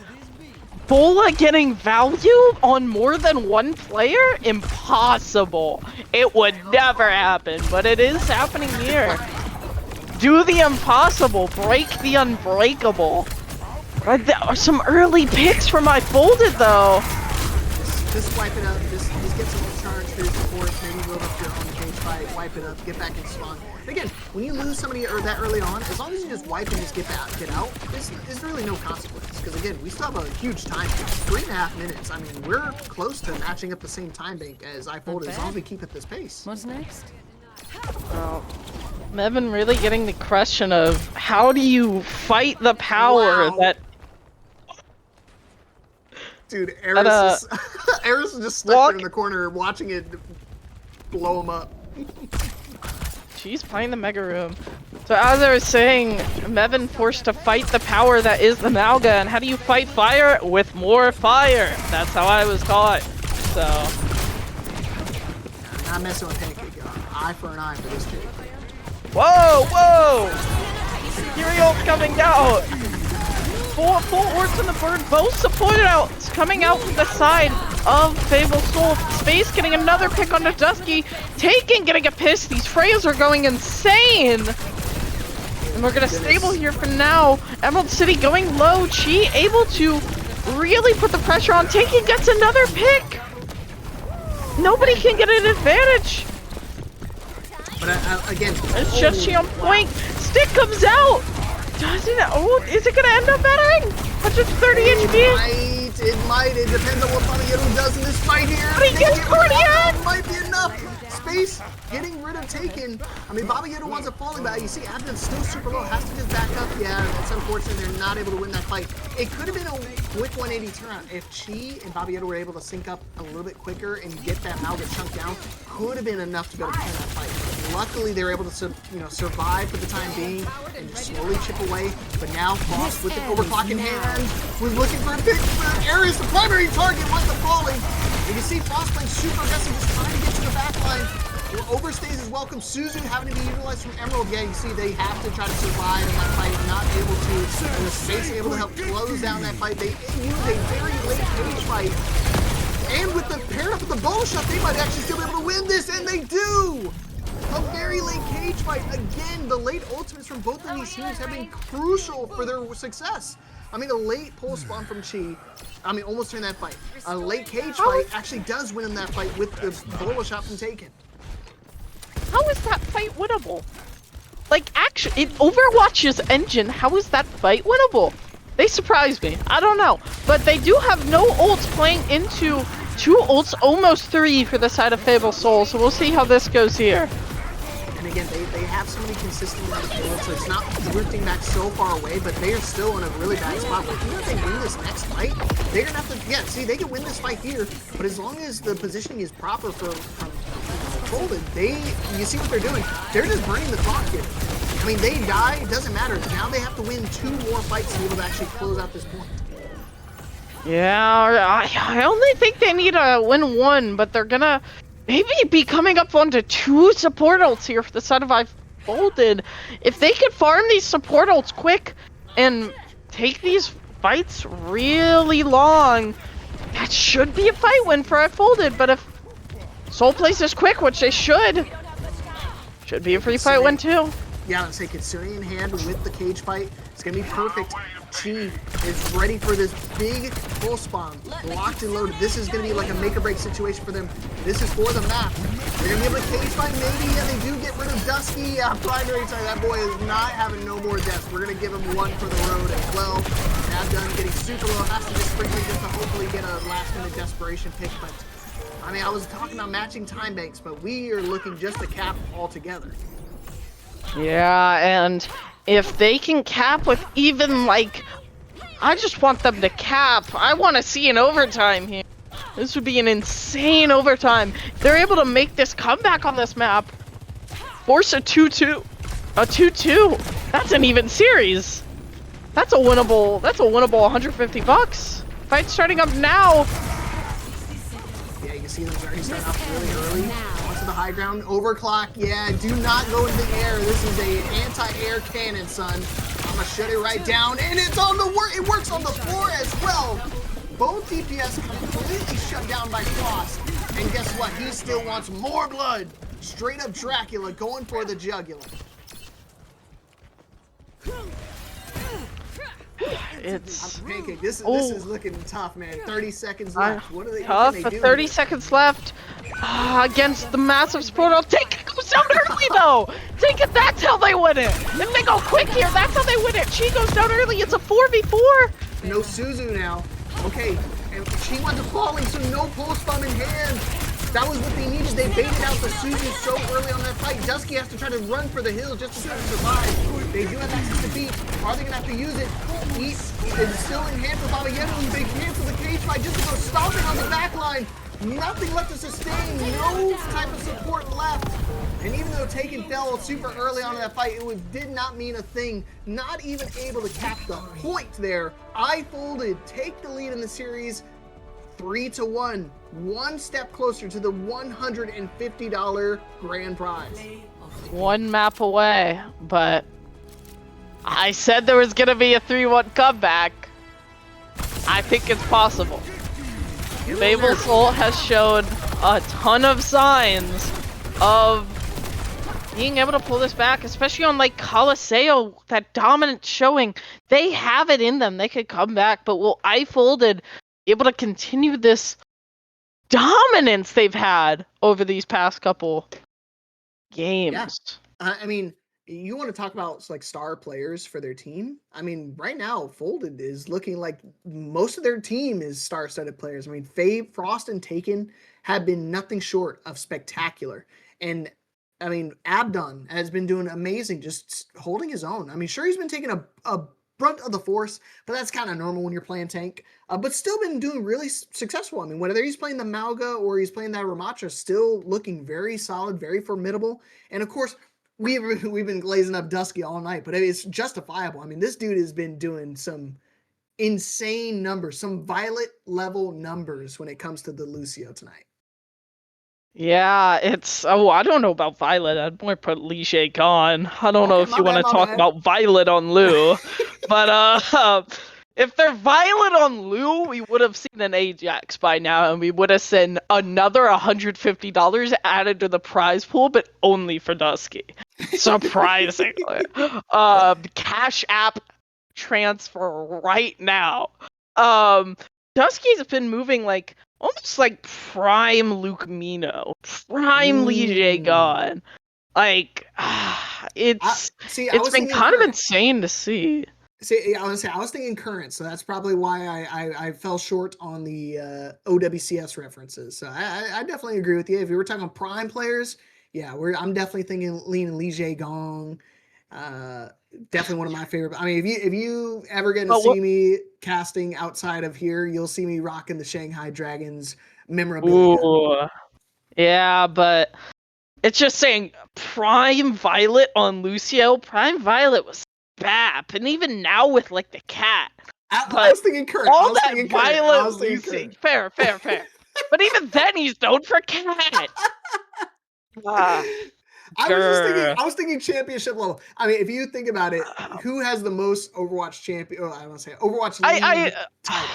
Bola getting value on more than one player? Impossible. It would never happen, but it is happening here. Do the impossible, break the unbreakable. There are some early picks for my folded though. Just wipe it up, just get some charge through support, maybe build up your own cage fight, wipe it up, get back in spawn. Again, when you lose somebody that early on, as long as you just wipe and just get out, there's really no consequence. Because again, we still have a huge time bank, 3.5 minutes. I mean, we're close to matching up the same time bank as I folded, as long as we keep at this pace. What's next? Well, Mevin really getting the question of how do you fight the power that... Dude, Eris is just stuck there in the corner watching it blow him up. She's playing the Mega Room. So as I was saying, Mevin forced to fight the power that is the Malga, and how do you fight fire? With more fire. That's how I was taught. So... I'm not messing with Pancake. Eye for an eye for this kid. Whoa, whoa! Imperial coming out! Full orbs in the bird, both supported out, coming out from the side of Fable Soul. Space getting another pick onto Dusky. Taking, getting a piss. These Freyas are going insane! And we're gonna stable here for now. Emerald City going low. Chi able to really put the pressure on. Taking gets another pick! Nobody can get an advantage! But again, it's just Chi on point. Stick comes out! Does it? Oh, is it gonna end up mattering? 130 HP? It might. It depends on what Babayoto does in this fight here. But he gets Cardiac! It might be enough. Space getting rid of Taken. I mean, Babayoto wants a falling back. You see, Abdon's still super low. Has to just back up. Yeah, it's unfortunate they're not able to win that fight. It could have been a quick 180 turn. If Chi and Babayoto were able to sync up a little bit quicker and get that Malga chunked down, could have been enough to be able to win that fight. Luckily, they were able to survive for the time being and just slowly chip away. But now, Frost with the overclock in hand was looking for a pick. Ares, the primary target, wants the falling. You can see Frost playing super aggressive, just trying to get to the back line. Your overstays is welcome. Suzu having to be utilized from Emerald. Yeah, you see they have to try to survive in that fight, not able to. And the Space able to help close down that fight. They use a very late cage fight. And with the paired up with the bolo shot, they might actually still be able to win this, and they do! A very late cage fight. Again, the late ultimates from both of these teams have been crucial for their success. I mean, a late pull spawn from Chi, I mean, almost turned that fight. A late cage fight actually does win in that fight with the bolo shot from Taken. How is that fight winnable? Like, actually, in Overwatch's engine, how is that fight winnable? They surprised me. I don't know. But they do have no ults playing into 2 ults, almost 3 for the side of Fable Soul, so we'll see how this goes here. And again, they have so many consistent ults, so it's not drifting back so far away, but they are still in a really bad spot. But even if they win this next fight, they're gonna have to, yeah, see, they can win this fight here, but as long as the positioning is proper from folded, you see what they're doing. They're just burning the clock here. I mean, they die, it doesn't matter. Now they have to win 2 more fights to be able to actually close out this point. Yeah, I only think they need to win one, but they're gonna maybe be coming up onto 2 support ults here for the side of I've folded. If they could farm these support ults quick and take these fights really long, that should be a fight win for I've folded. But if Soul plays this quick, which they should be a free fight win too. Yeah, let's say Kitsune in hand with the cage fight. It's gonna be perfect. Chi is ready for this big full spawn. Locked and loaded. This is gonna be like a make or break situation for them. This is for the map. They're gonna be able to cage fight maybe, and they do get rid of Dusky. Primary time, that boy is not having no more deaths. We're gonna give him one for the road as well. Now done getting super low. Has to just sprinkle just to hopefully get a last minute desperation pick, but I mean, I was talking about matching time banks, but we are looking just to cap altogether. Yeah, and if they can cap with even like, I just want them to cap. I want to see an overtime here. This would be an insane overtime. If they're able to make this comeback on this map, force a 2-2, a 2-2. That's an even series. That's a winnable 150 bucks. Fight starting up now. Yeah, you can see them already starting off really early. Onto the high ground, overclock. Yeah, do not go into the air. This is a anti-air cannon, son. I'm gonna shut it right down, and it's on the work. It works on the floor as well. Both DPS completely shut down by Frost. And guess what? He still wants more blood. Straight up Dracula going for the jugular. It's Pancake. This is looking tough, man. 30 seconds left. What are they? Tough. What can they do 30 here? seconds left against the massive support. I'll take it. Goes down early though. Take it. That's how they win it. If they go quick here, that's how they win it. Chi goes down early. It's a 4v4. No Suzu now. Okay, and she went to falling, so no pulse bomb in hand. That was what they needed. They baited out the Suzu so early on that fight. Dusky has to try to run for the hills just to try to survive. They do have access to beat. Are they going to have to use it? Heat is still in hand for Baba Yetu. They cancel the cage fight just to go stomping on the back line. Nothing left to sustain. No type of support left. And even though Taken fell super early on in that fight, did not mean a thing. Not even able to cap the point there. I folded. Take the lead in the series. 3-1, one step closer to the $150 grand prize. One map away, but I said there was gonna be a 3-1 comeback. I think it's possible. FABLE Soul has shown a ton of signs of being able to pull this back, especially on like Coliseo, that dominant showing. They have it in them. They could come back, but will I Folded able to continue this dominance they've had over these past couple games? Yeah. I mean, you want to talk about like star players for their team? I mean, right now, Folded is looking like most of their team is star-studded players. I mean, Frost and Taken have been nothing short of spectacular. And I mean, Abdon has been doing amazing, just holding his own. I mean, sure, he's been taking a brunt of the force, but that's kind of normal when you're playing tank. But still been doing really successful. I mean, whether he's playing the Mauga or he's playing that Ramatra, still looking very solid, very formidable. And of course, we've been glazing up Dusky all night, but it's justifiable. I mean, this dude has been doing some insane numbers, some Violet level numbers when it comes to the Lucio tonight. Yeah, it's I don't know about Violet. I'd more put Li on. I don't know if you want to talk about Violet on Lu, but if they're Violet on Lu, we would have seen an Ajax by now, and we would have seen another $150 added to the prize pool, but only for Dusky. Surprisingly, Cash App transfer right now. Dusky's been moving like almost like prime Luke Mino, prime Li God. Like, it's been kind of insane to see. See, I was thinking current, so that's probably why I fell short on the OWCS references. So I definitely agree with you. If you were talking prime players, yeah, I'm definitely thinking leaning Li Gong. Definitely one of my favorite. I mean, if you ever get to see me casting outside of here, you'll see me rocking the Shanghai Dragons memorabilia. Ooh. Yeah, but it's just saying Prime Violet on Lucio. Prime Violet was BAP, and even now with like the cat, I was thinking Kurt. All that violent losing. Fair. But even then, he's known for cat. I was thinking championship level. I mean, if you think about it, who has the most Overwatch champion? Oh, I want to say Overwatch League titles.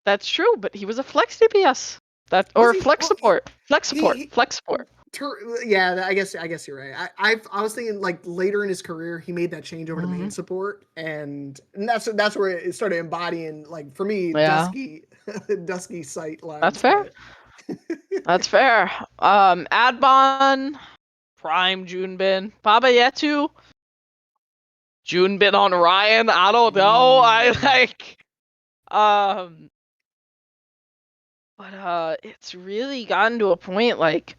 That's true, but he was a flex DPS. Flex support. Flex support. Yeah, I guess you're right. I was thinking like later in his career, he made that change over to main support, and that's where it started embodying, like, for me, Dusky sight lines. That's fair. That's fair. Adbon, Prime Junbin, Baba Yetu, Junbin on Ryan. I don't know. But it's really gotten to a point like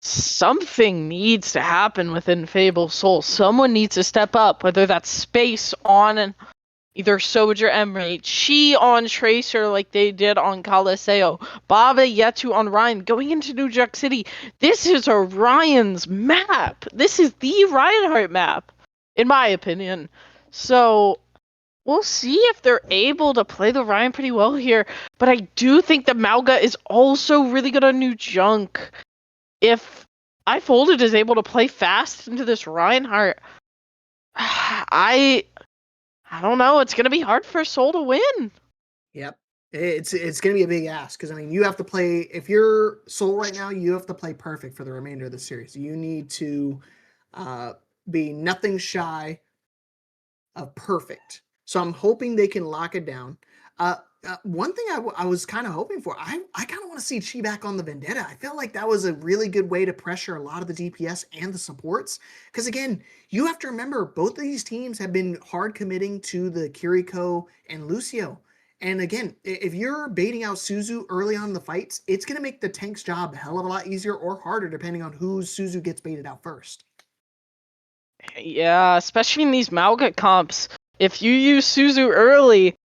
something needs to happen within Fable Soul. Someone needs to step up, whether that's Space on either Soldier Emery, Chi on Tracer like they did on Caliseo, Baba Yetu on Ryan. Going into New Jack City, this is Orion's map. This is the Reinhardt map, in my opinion. So we'll see if they're able to play the Ryan pretty well here. But I do think the Mauga is also really good on New Junk. If iFolded is able to play fast into this Reinhardt, I don't know. It's going to be hard for Soul to win. Yep. It's going to be a big ask because, I mean, you have to play, if you're Soul right now, you have to play perfect for the remainder of the series. You need to be nothing shy of perfect. So I'm hoping they can lock it down. One thing I was kind of hoping for, I kind of want to see Chi back on the Vendetta. I felt like that was a really good way to pressure a lot of the DPS and the supports. Because again, you have to remember, both of these teams have been hard committing to the Kiriko and Lucio. And again, if you're baiting out Suzu early on in the fights, it's going to make the tank's job a hell of a lot easier or harder depending on who Suzu gets baited out first. Yeah, especially in these Mauga comps. If you use Suzu early,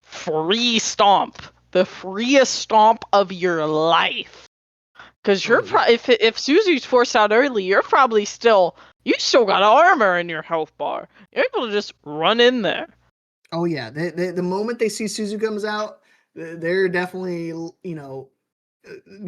free stomp. The freest stomp of your life. Because you're if Suzu's forced out early, you still got armor in your health bar. You're able to just run in there. Oh yeah, the moment they see Suzu comes out, they're definitely,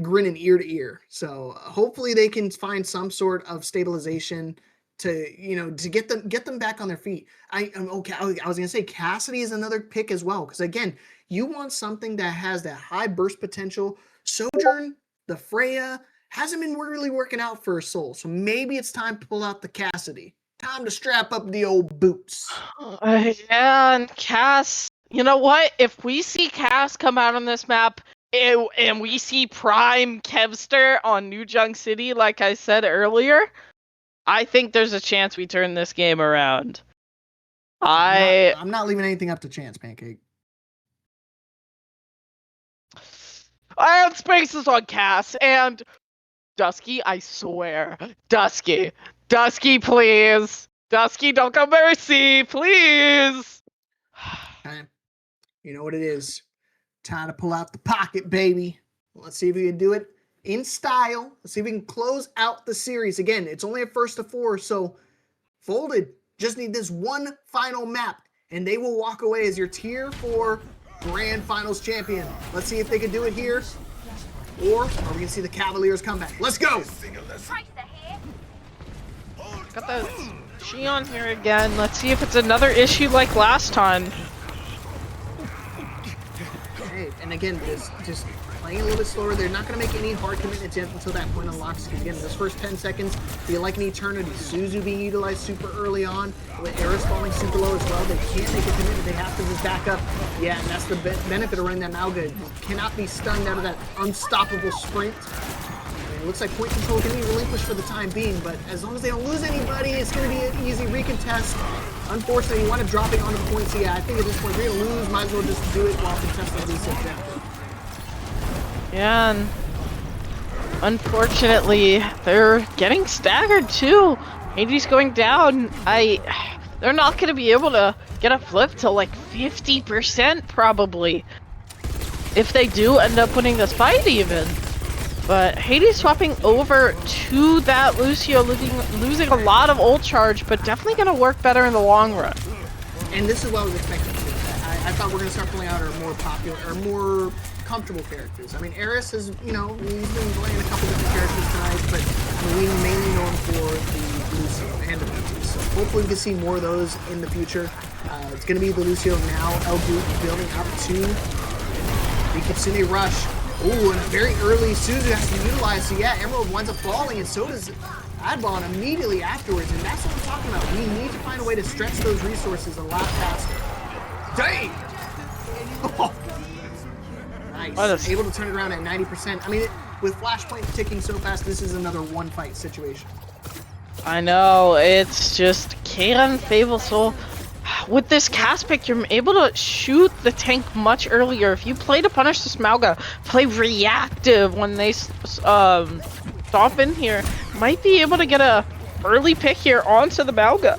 grinning ear to ear. So hopefully they can find some sort of stabilization to get them back on their feet. I was gonna say Cassidy is another pick as well, because again, you want something that has that high burst potential. Sojourn, the Freya hasn't been really working out for Soul, so maybe it's time to pull out the Cassidy. Time to strap up the old boots. Yeah, and Cass, you know what? If we see Cass come out on this map, and we see Prime Kevster on New Junk City, like I said earlier, I think there's a chance we turn this game around. I'm not leaving anything up to chance, Pancake. I have spaces on Cass, and Dusky, I swear. Dusky, please. Dusky, don't go mercy, please. Okay. You know what it is. Time to pull out the pocket, baby. Let's see if we can do it in style. Let's see if we can close out the series. Again, it's only a first of 4, so Folded just need this one final map, and they will walk away as your Tier 4 Grand Finals champion. Let's see if they can do it here, or are we going to see the Cavaliers come back? Let's go! Got the Shion here again. Let's see if it's another issue like last time. Okay, and again, just playing a little bit slower. They're not going to make any hard commitments yet until that point unlocks. Because again, those first 10 seconds feel like an eternity. Suzu being utilized super early on, with Eris falling super low as well. They can't make a commitment. They have to just back up. Yeah, and that's the benefit of running that Mauga. You cannot be stunned out of that unstoppable sprint. It looks like point control can be relinquished for the time being, but as long as they don't lose anybody, it's going to be an easy recontest. Unfortunately, you want to drop it on the points. Yeah, I think at this point, if you're going to lose, might as well just do it while contesting this objective. Yeah, and unfortunately, they're getting staggered too. Hades going down. They're not going to be able to get a flip till like 50% probably. If they do end up winning this fight even. But Hades swapping over to that Lucio, losing a lot of ult charge, but definitely going to work better in the long run. And this is what I was expecting to do. I thought we're gonna start pulling out our more popular, or more comfortable characters. I mean, Eris is, you know, he's been playing a couple different characters tonight, but I mean, we mainly know him for the Lucio and the Lucio. So hopefully we can see more of those in the future. It's gonna be the Lucio now. Elgoot building up to the Kitsune Rush. Ooh, and a very early Suzu has to utilize. So yeah, Emerald winds up falling, and so does Adbon immediately afterwards. And that's what I'm talking about. We need to find a way to stretch those resources a lot faster. Dang! Oh. Nice. Able to turn it around at 90%. I mean, with Flashpoint ticking so fast, this is another one-fight situation. I know, it's just Karen Fable Soul. With this cast pick, you're able to shoot the tank much earlier. If you play to punish the Smalga, play reactive when they stop in here, might be able to get a early pick here onto the Malga.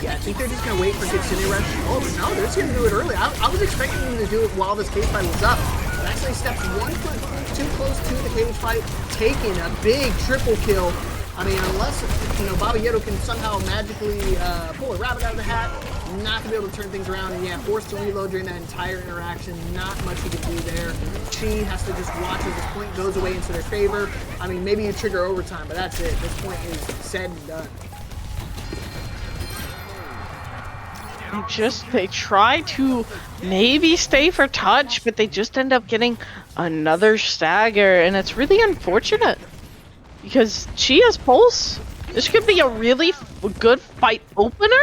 Yeah, I think they're just going to wait for Kitsune Rush. Oh, but no, they're just going to do it early. I was expecting them to do it while this cage fight was up. But actually steps 1 foot too close to the cage fight, taking a big triple kill. I mean, unless, you know, Baba Yeto can somehow magically pull a rabbit out of the hat, not going to be able to turn things around. And yeah, forced to reload during that entire interaction. Not much he can do there. Chi has to just watch as this point goes away into their favor. I mean, maybe you trigger overtime, but that's it. This point is said and done. They try to maybe stay for touch, but they just end up getting another stagger, and it's really unfortunate because Chi has Pulse. This could be a really good fight opener,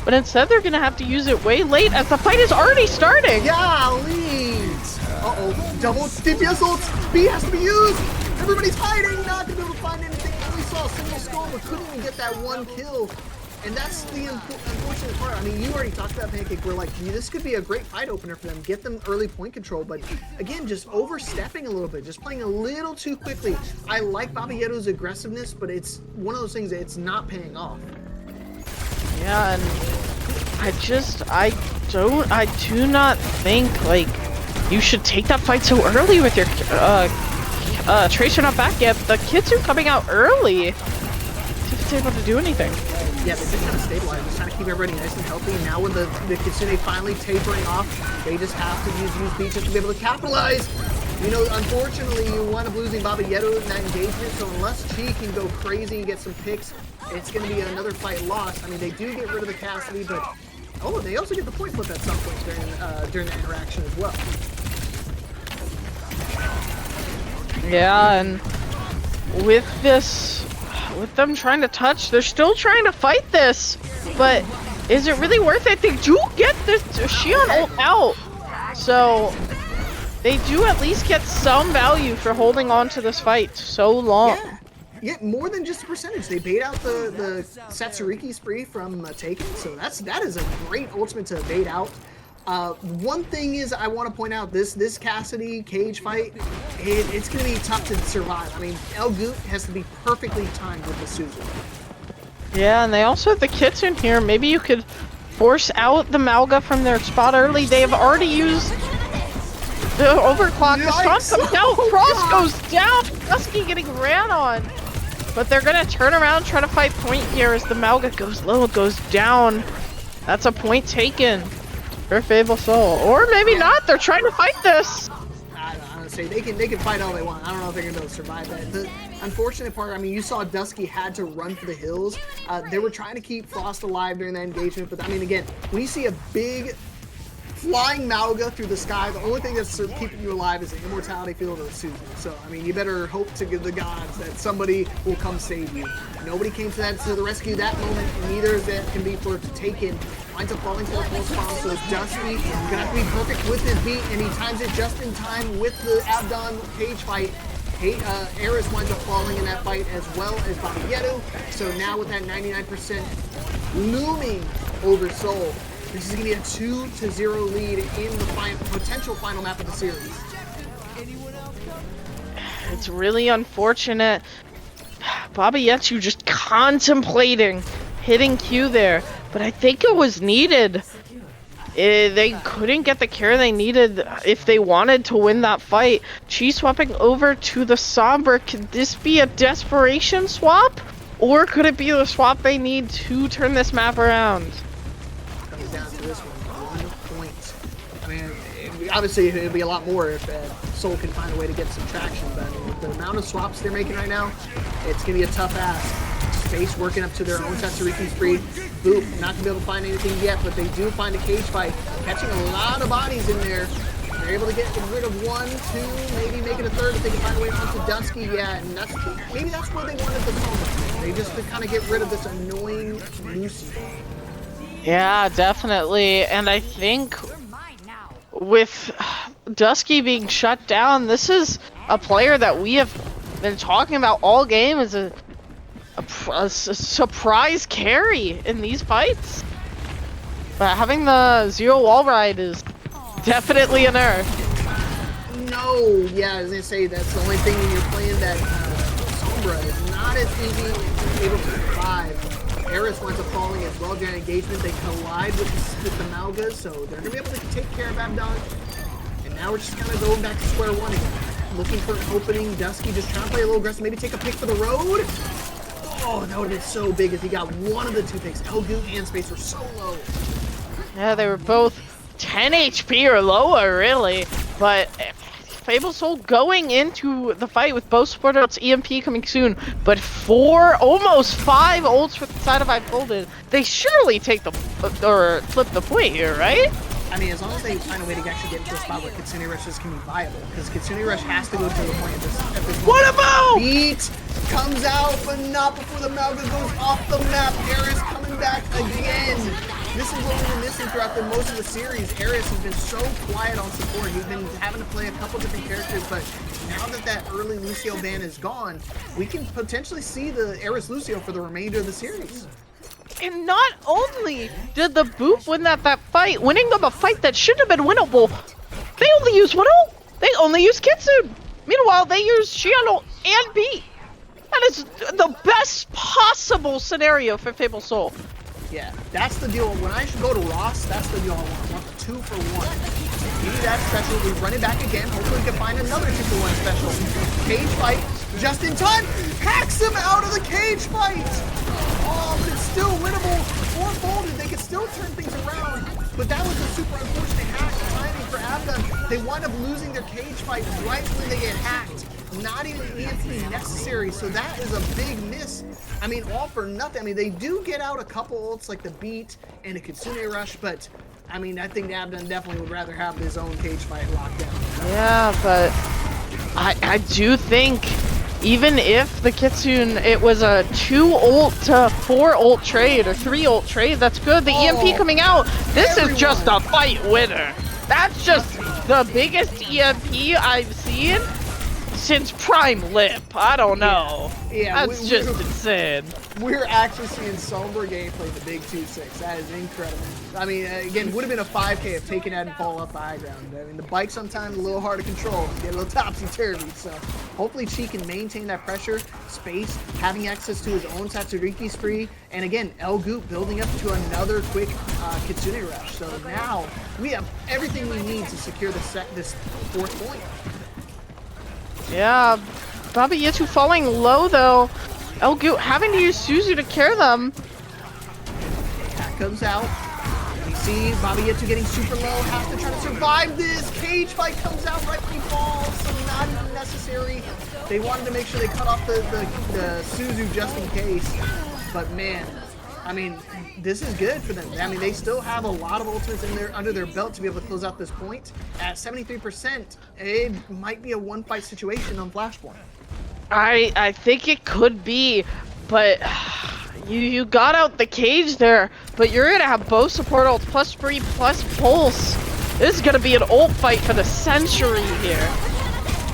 but instead they're gonna have to use it way late as the fight is already starting. Yeah, leads. Uh-oh, double DPS ults. B has to be used. Everybody's hiding, not gonna be able to find anything. Only saw a single skull, but couldn't even get that one kill. And that's the unfortunate part. I mean, you already talked about Pancake. We're like, this could be a great fight opener for them. Get them early point control. But again, just overstepping a little bit. Just playing a little too quickly. I like Baba Yeto's aggressiveness, but it's one of those things that it's not paying off. Yeah, and I do not think, like, you should take that fight so early with your, Tracer not back yet. The kids are coming out early. See if it's able to do anything. Yeah, they just kind of stabilize, just trying to keep everybody nice and healthy. And now with the Kitsune finally tapering off, they just have to use beats just to be able to capitalize. You know, unfortunately, you wind up losing Baba Yeto in that engagement, so unless Chi can go crazy and get some picks, it's going to be another fight lost. I mean, they do get rid of the Cassidy, but oh, they also get the point flip at some point during the interaction as well. Yeah, and with them trying to touch, they're still trying to fight this, but is it really worth it? They do get this Shion ult out, so they do at least get some value for holding on to this fight so long. Yeah, more than just a percentage. They bait out the Satsuriki spree from Taken, so that is a great ultimate to bait out. One thing is I want to point out, this Cassidy cage fight, it's going to be tough to survive. I mean, Elgoot has to be perfectly timed with the Suzu. Yeah, and they also have the kits in here. Maybe you could force out the Malga from their spot early. They have already used the overclock. The Strong comes out, Cross goes down, Dusky getting ran on. But they're going to turn around, try to fight point here as the Malga goes low, goes down. That's a point taken for Fable Soul. Or maybe not, they're trying to fight this. I don't know, say they can fight all they want. I don't know if they're going to be able to survive that. The unfortunate part, I mean, you saw Dusky had to run for the hills. They were trying to keep Frost alive during that engagement, but I mean, again, when you see a big flying Malga through the sky, the only thing that's keeping you alive is the immortality field of Suzu. So, I mean, you better hope to the gods that somebody will come save you. Nobody came to the rescue that moment, and neither of that can be for Taken. Winds up falling to the full spawn, so Dusty gonna have to be perfect with his beat, and he times it just in time with the Abdon cage fight. Eris winds up falling in that fight as well as Baba Yeto. So now with that 99% looming over Soul, this is going to be a 2-0 lead in the potential final map of the series. It's really unfortunate. Baba Yeto just contemplating hitting Q there, but I think it was needed. They couldn't get the care they needed if they wanted to win that fight. Chi swapping over to the Sombra. Could this be a desperation swap? Or could it be the swap they need to turn this map around? Down to this one, 1 point obviously it would be a lot more if Soul can find a way to get some traction, but I mean, with the amount of swaps they're making right now, it's going to be a tough ask. Space working up to their own Tatsuriki's free. Boop, not going to be able to find anything yet, but they do find a cage fight, catching a lot of bodies in there. They're able to get rid of 1, 2, maybe make it a third if they can find a way onto Dusky. Yeah, and maybe that's where they wanted the moment. They just to kind of get rid of this annoying Lucy. Yeah, definitely. And I think with Dusky being shut down, this is a player that we have been talking about all game as a surprise carry in these fights. But having the zero wall ride is definitely a nerf. No, yeah, I was gonna say that's the only thing when you're playing that Sombra is not as easy able to survive. Eris winds up falling as well during engagement. They collide with the Malgas, so they're gonna be able to take care of Abdon. And now we're just kind of going back to square one again. Looking for an opening. Dusky just trying to play a little aggressive, maybe take a pick for the road. Oh, that would have been so big if he got one of the two picks. Elgoot and Space were so low. Yeah, they were both 10 HP or lower, really. But Fable Soul going into the fight with both support ults, EMP coming soon, but 4, almost 5 ults for the side of I folded. They surely take the, or flip the point here, right? I mean, as long as they find a way to actually get into a spot where Kitsune Rushes can be viable, because Kitsune Rush has to go to the point at this moment. What about? Beat comes out, but not before the Malga goes off the map. Eris coming back again. This is what we've been missing throughout most of the series. Eris has been so quiet on support. He's been having to play a couple different characters, but now that early Lucio ban is gone, we can potentially see the Eris Lucio for the remainder of the series. And not only did the Boop win that fight, winning them a fight that should have been winnable, they only used one ult. They only used Kitsune. Meanwhile, they used Shiano and B. That is the best possible scenario for Fable Soul. Yeah, that's the deal. When I should go to Ross, that's the deal I want. I want the 2-for-1. Give me that special. We run it back again. Hopefully we can find another 2-for-1 special. Cage fight, just in time. Hacks him out of the cage fight. Oh, but it's still winnable. Or folded. They can still turn things around. But that was a super unfortunate hack timing for Abdon. They wind up losing their cage fight right when they get hacked. Not even EMP necessary, so that is a big miss. I mean, all for nothing. I mean, they do get out a couple ults like the Beat and a Kitsune Rush, but I mean, I think Abdon definitely would rather have his own cage fight locked down. Yeah, but I do think even if the Kitsune, it was a 2 ult to 4 ult trade or 3 ult trade, that's good. The EMP coming out, this is just a fight winner. That's just the biggest EMP I've seen since Prime Lip. I don't know. Yeah, that's just insane. We're actually seeing Sombra gameplay in the big 2-6. That is incredible. I mean, again, would have been a 5K if taking that and fall off the high ground. I mean, the bike sometimes a little hard to control, get a little topsy-turvy. So hopefully Chi can maintain that pressure, Space, having access to his own Tatsuriki's free, and again, Elgoot building up to another quick Kitsune Rush. So now we have everything we need to secure this 4th point. Yeah, Baba Yetu falling low though. Elgoot having to use Suzu to cure them. That comes out. We see Baba Yetu getting super low, has to try to survive this. Cage fight comes out right when he falls, so not even necessary. They wanted to make sure they cut off the Suzu just in case. But man, I mean, this is good for them. I mean, they still have a lot of ultimates in there under their belt to be able to close out this point. At 73%, it might be a one-fight situation on Flashpoint. I think it could be, but you got out the cage there, but you're gonna have both support ults plus free plus pulse. This is gonna be an ult fight for the century here.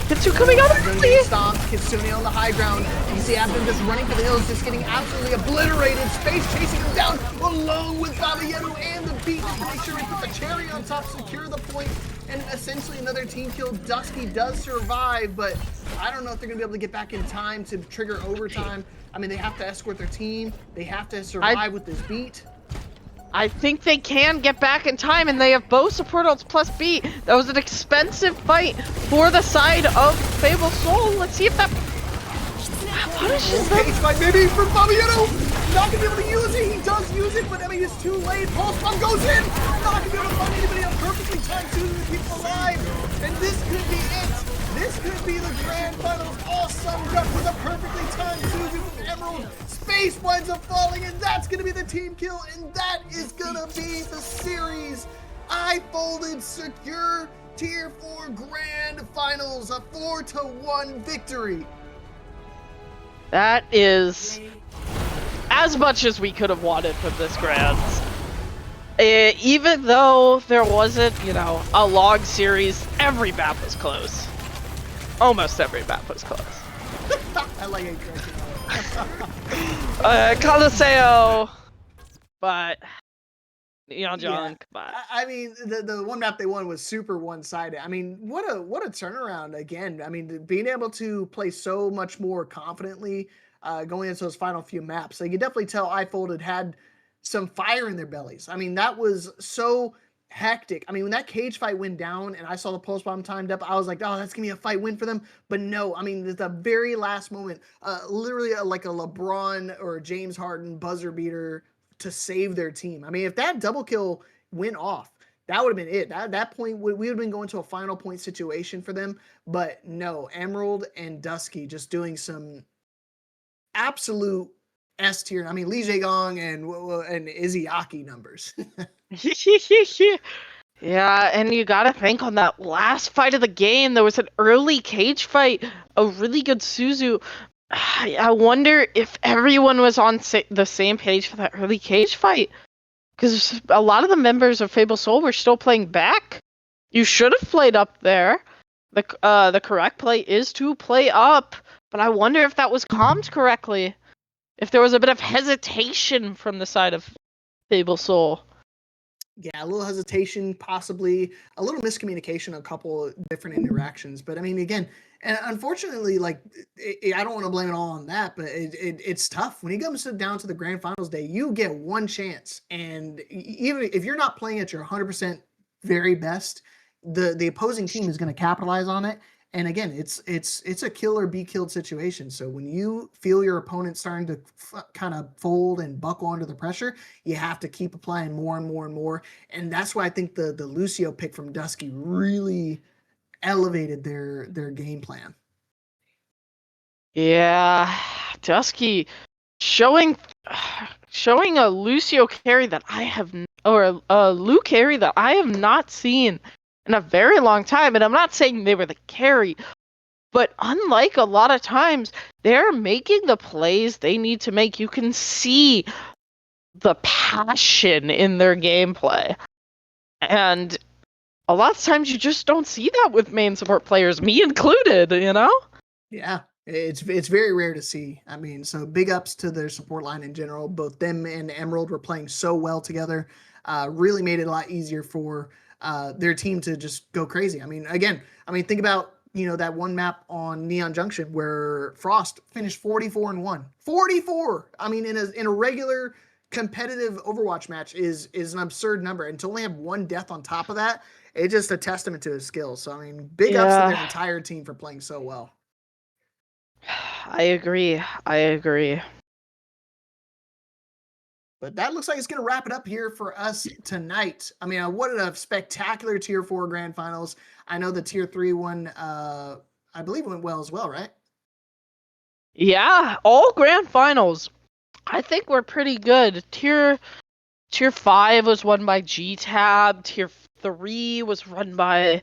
Kitsune coming out of the lead. Stomps, Kitsune on the high ground. You see Abdon just running for the hills, just getting absolutely obliterated. Space chasing him down along with Baba Yetu and the Beat to make sure we put the cherry on top, secure the point, and essentially another team kill. Dusky does survive, but I don't know if they're going to be able to get back in time to trigger overtime. I mean, they have to escort their team. They have to survive with this Beat. I think they can get back in time, and they have both support ults plus beat. That was an expensive fight for the side of Fable Soul. Let's see if that punishes them. Cage fight maybe for Baba Yetu. Not gonna be able to use it. He does use it, but I mean, it's too late. Pulse bomb goes in. Not gonna be able to find anybody else. Perfectly timed Suzu to keep him alive. And this could be it. This could be the grand finals all summed up with a perfectly timed Suzu from Emerald. Space winds up falling, and that's gonna be the team kill, and that is gonna be the series. iFolded secure Tier 4 Grand Finals, a 4-1 victory. That is as much as we could have wanted from this Grands. Even though there wasn't, a long series, every map was close. Almost every map was close. I like it, correction. Coliseo, but Neon Junk, but I mean, the one map they won was super one-sided. I mean, what a turnaround again. I mean, being able to play so much more confidently going into those final few maps. You could definitely tell iFolded had some fire in their bellies. I mean, that was so hectic. I mean, when that cage fight went down and I saw the post bomb timed up, I was like, oh, that's gonna be a fight win for them. But no, I mean, at the very last moment, literally like a LeBron or James Harden buzzer beater to save their team. I mean, if that double kill went off, that would have been it. At that point, we would have been going to a final point situation for them. But no, Emerald and Dusky just doing some absolute S tier. I mean, Lee Jae-gong and Izzyaki numbers. Yeah, and you gotta think on that last fight of the game, there was an early cage fight, a really good Suzu. I wonder if everyone was on the same page for that early cage fight. Because a lot of the members of Fable Soul were still playing back. You should have played up there. The correct play is to play up. But I wonder if that was calmed correctly. If there was a bit of hesitation from the side of Fable Soul. Yeah, a little hesitation, possibly a little miscommunication, a couple different interactions. But I mean, again, and unfortunately, I don't want to blame it all on that, but it's tough. When it comes down to the grand finals day, you get one chance. And even if you're not playing at your 100% very best, the opposing team is going to capitalize on it. And again, it's a kill or be killed situation. So when you feel your opponent starting to kind of fold and buckle under the pressure, you have to keep applying more and more and more. And that's why I think the Lucio pick from Dusky really elevated their game plan. Yeah, Dusky showing a Lucio carry that I have, or a Lu carry that I have not seen in a very long time. And I'm not saying they were the carry, but unlike a lot of times, they're making the plays they need to make. You can see the passion in their gameplay. And a lot of times you just don't see that with main support players, me included, Yeah, it's very rare to see. I mean, so big ups to their support line in general. Both them and Emerald were playing so well together. Really made it a lot easier for their team to just go crazy. I mean, think about, that one map on Neon Junction where Frost finished 44-1. 44! I mean, in a regular competitive Overwatch match is an absurd number. And to only have one death on top of that, it's just a testament to his skills. So, I mean, big ups to their entire team for playing so well. I agree. But that looks like it's going to wrap it up here for us tonight. I mean, what a spectacular Tier 4 Grand Finals. I know the Tier 3 one, I believe went well as well, right? Yeah, all Grand Finals, I think were pretty good. Tier 5 was won by G-Tab. Tier 3 was run by...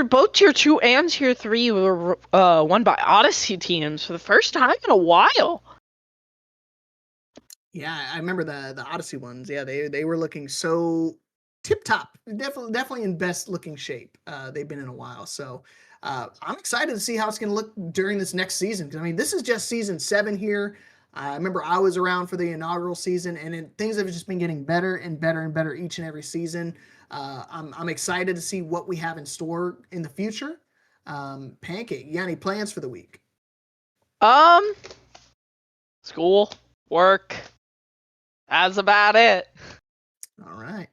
Both Tier 2 and Tier 3 were won by Odyssey teams for the first time in a while. Yeah, I remember the Odyssey ones. Yeah, they were looking so tip-top. Definitely in best looking shape they've been in a while. So I'm excited to see how it's going to look during this next season. Because, I mean, this is just Season 7 here. I remember I was around for the inaugural season, and things have just been getting better and better and better each and every season. I'm excited to see what we have in store in the future. Pancake, you got any plans for the week? School, work. That's about it. All right.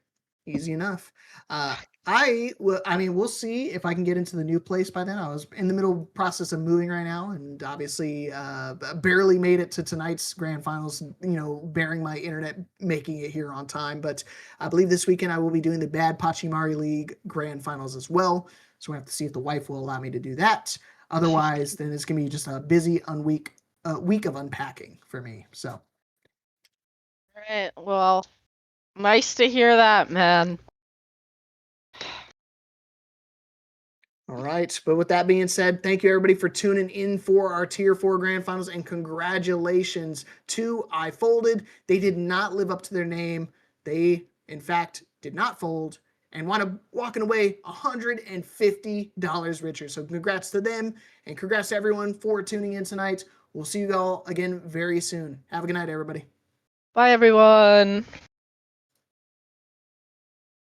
Easy enough. I mean, we'll see if I can get into the new place by then. I was in the middle process of moving right now, and obviously barely made it to tonight's grand finals. Bearing my internet making it here on time. But I believe this weekend I will be doing the Bad Pachimari League grand finals as well. So we have to see if the wife will allow me to do that. Otherwise, then it's gonna be just a busy week of unpacking for me. So. All right. Well, nice to hear that, man. All right. But with that being said, thank you everybody for tuning in for our Tier 4 Grand Finals, and congratulations to I Folded. They did not live up to their name. They, in fact, did not fold and wound up walking away $150 richer. So congrats to them, and congrats to everyone for tuning in tonight. We'll see you all again very soon. Have a good night, everybody. Bye, everyone.